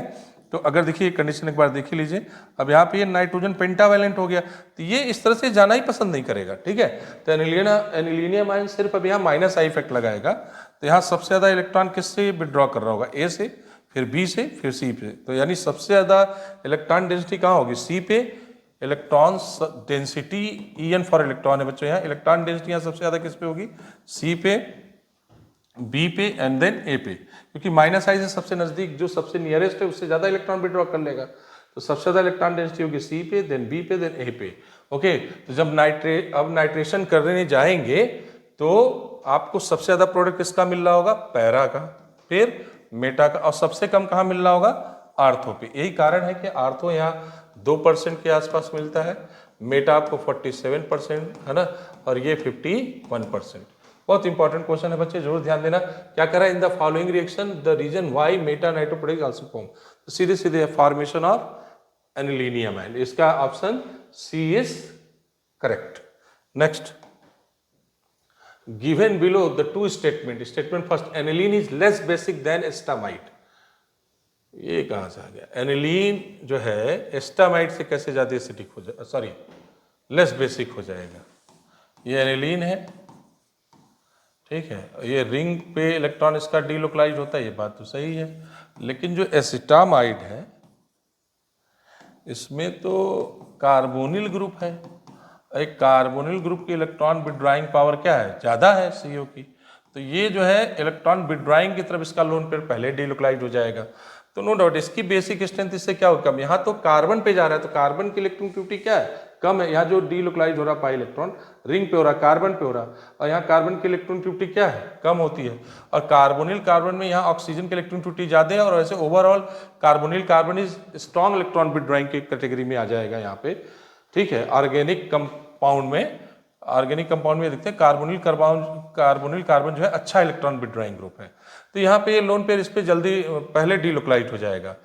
तो अगर देखिए कंडीशन एक बार देख लीजिए, अब यहाँ पे ये नाइट्रोजन पेंटावैलेंट हो गया, तो ये इस तरह से जाना ही पसंद नहीं करेगा। ठीक है, तो एनिलीनियम आयन सिर्फ अब यहाँ -I इफेक्ट लगाएगा, तो यहाँ सबसे ज्यादा इलेक्ट्रॉन किससे विड्रॉ कर रहा होगा, A से, फिर B से, फिर C पे, तो यानी सबसे ज्यादा इलेक्ट्रॉन डेंसिटी कहाँ होगी, C पे electrons density En for electron है बच्चों। यहाँ इलेक्ट्रॉन डेंसिटी यहाँ सबसे ज़्यादा किस पे होगी? C पे, B पे एंड देन A पे, क्योंकि माइनस आई से सबसे नज़दीक जो सबसे नियरेस्ट है उससे ज़्यादा इलेक्ट्रॉन विड्रॉ कर लेगा। तो सबसे ज़्यादा इलेक्ट्रॉन डेंसिटी होगी C पे, देन B पे, देन A पे। ओके, तो जब नाइट्रेशन करने जाएंगे तो आपको सबसे ज़्यादा प्रोडक्ट किसका मिल रहा होगा? पैरा का, फिर मेटा का, और सबसे कम कहाँ मिल रहा होगा? आर्थो पे। यही कारण है कि आर्थो यहाँ 2% के आसपास मिलता है, मेटा आपको 47% है ना, और ये 51%। बहुत इंपॉर्टेंट क्वेश्चन है बच्चे, जरूर ध्यान देना। क्या करा? In the following reaction the reason why meta nitro product also form. तो सीधे सीधे फॉर्मेशन ऑफ एनिलीनियम एंड इसका option C is correct. Next, given below the two statement. Statement first, aniline is less basic than acetamide. ये कहां से आ गया? एनिलीन जो है एस्टामाइड से कैसे ज्यादा एसिडिक हो जाए, सॉरी लेस बेसिक हो जाएगा। ये एनिलीन है, ठीक है, ये रिंग पे इलेक्ट्रॉन इसका डीलोकलाइज होता है, ये बात तो सही है, लेकिन जो एसिटामाइड है इसमें तो कार्बोनिल ग्रुप है। एक कार्बोनिल ग्रुप की इलेक्ट्रॉन विड्रॉइंग पावर क्या है? ज़्यादा है CO की। तो ये जो है इलेक्ट्रॉन विड्रॉइंग की तरफ इसका लोन पेयर पहले डीलोकलाइज हो जाएगा। तो नो डाउट इसकी बेसिक स्ट्रेंथ इससे क्या होगा? कम। यहाँ तो कार्बन पे जा रहा है, तो कार्बन की इलेक्ट्रोनेगेटिविटी क्या है? कम है। यहाँ जो डीलोकलाइज हो रहा पाई इलेक्ट्रॉन रिंग पे हो रहा, कार्बन पे हो रहा, और यहाँ कार्बन की इलेक्ट्रोनेगेटिविटी क्या है? कम होती है। और कार्बोनिल कार्बन में यहाँ ऑक्सीजन की इलेक्ट्रोनेगेटिविटी ज़्यादा है, और वैसे overall carbonyl carbon is strong electron withdrawing की कैटेगरी में आ जाएगा यहाँ पे, ठीक है। ऑर्गेनिक कंपाउंड में देखते हैं कार्बोनिल कार्बन जो है अच्छा इलेक्ट्रॉन विड्रॉइंग ग्रुप है। तो यहाँ पे ये लोन पेयर इस पे जल्दी पहले डीलोकलाइज हो जाएगा।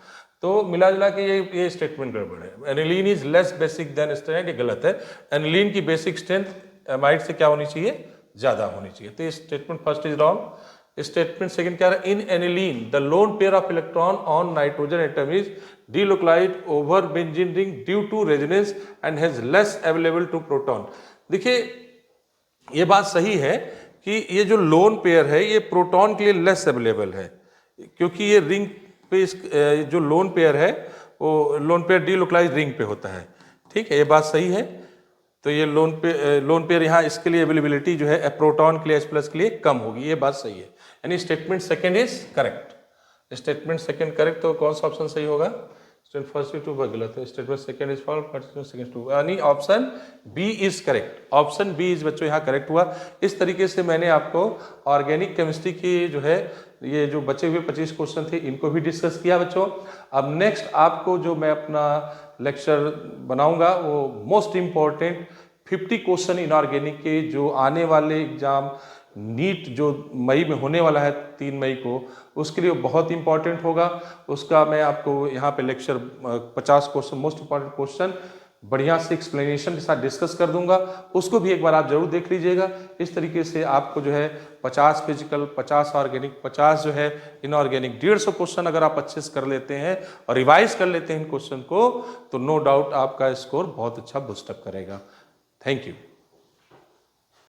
तो मिला जुला के ये स्टेटमेंट गड़बड़ है। Aniline is less basic than acetamide, ये गलत है। एनिलीन की बेसिक स्ट्रेंथ एमाइड से क्या होनी चाहिए? ज्यादा होनी चाहिए। तो ये statement first is wrong. Statement second क्या है? In aniline the lone pair of electron on nitrogen atom is delocalised over benzene ring due to resonance and has less available to proton. देखिए ये बात सही है कि ये जो लोन पेयर है ये प्रोटॉन के लिए लेस अवेलेबल है, क्योंकि ये रिंग पे जो लोन पेयर है वो लोन पेयर डीलोकलाइज रिंग पे होता है, ठीक है, ये बात सही है। तो ये लोन पेयर यहाँ इसके लिए अवेलेबिलिटी जो है प्रोटॉन के लिए H+ के लिए कम होगी, ये बात सही है। यानी statement second is correct. Statement second correct, तो कौन सा ऑप्शन सही होगा? स्टेटमेंट फर्स्ट 2 गलत है। Statement second is false, second 2, यानी option B is correct. Option B is बच्चों यहाँ करेक्ट हुआ। इस तरीके से मैंने आपको ऑर्गेनिक केमिस्ट्री की जो है ये जो बचे हुए 25 क्वेश्चन थे इनको भी डिस्कस किया बच्चों। अब नेक्स्ट आपको जो मैं अपना लेक्चर बनाऊंगा वो मोस्ट इंपॉर्टेंट 50 क्वेश्चन इनऑर्गेनिक के जो आने वाले एग्जाम नीट जो मई में होने वाला है 3 मई को, उसके लिए बहुत इंपॉर्टेंट होगा। उसका मैं आपको यहाँ पे lecture 50 question most important question बढ़िया से एक्सप्लेनेशन के साथ डिस्कस कर दूंगा, उसको भी एक बार आप जरूर देख लीजिएगा। इस तरीके से आपको जो है 50 फिजिकल, 50 ऑर्गेनिक, 50 जो है इनऑर्गेनिक, 150 क्वेश्चन अगर आप अच्छे से कर लेते हैं और रिवाइज कर लेते हैं इन क्वेश्चन को, तो नो डाउट आपका स्कोर बहुत अच्छा बूस्टअप करेगा। Thank you.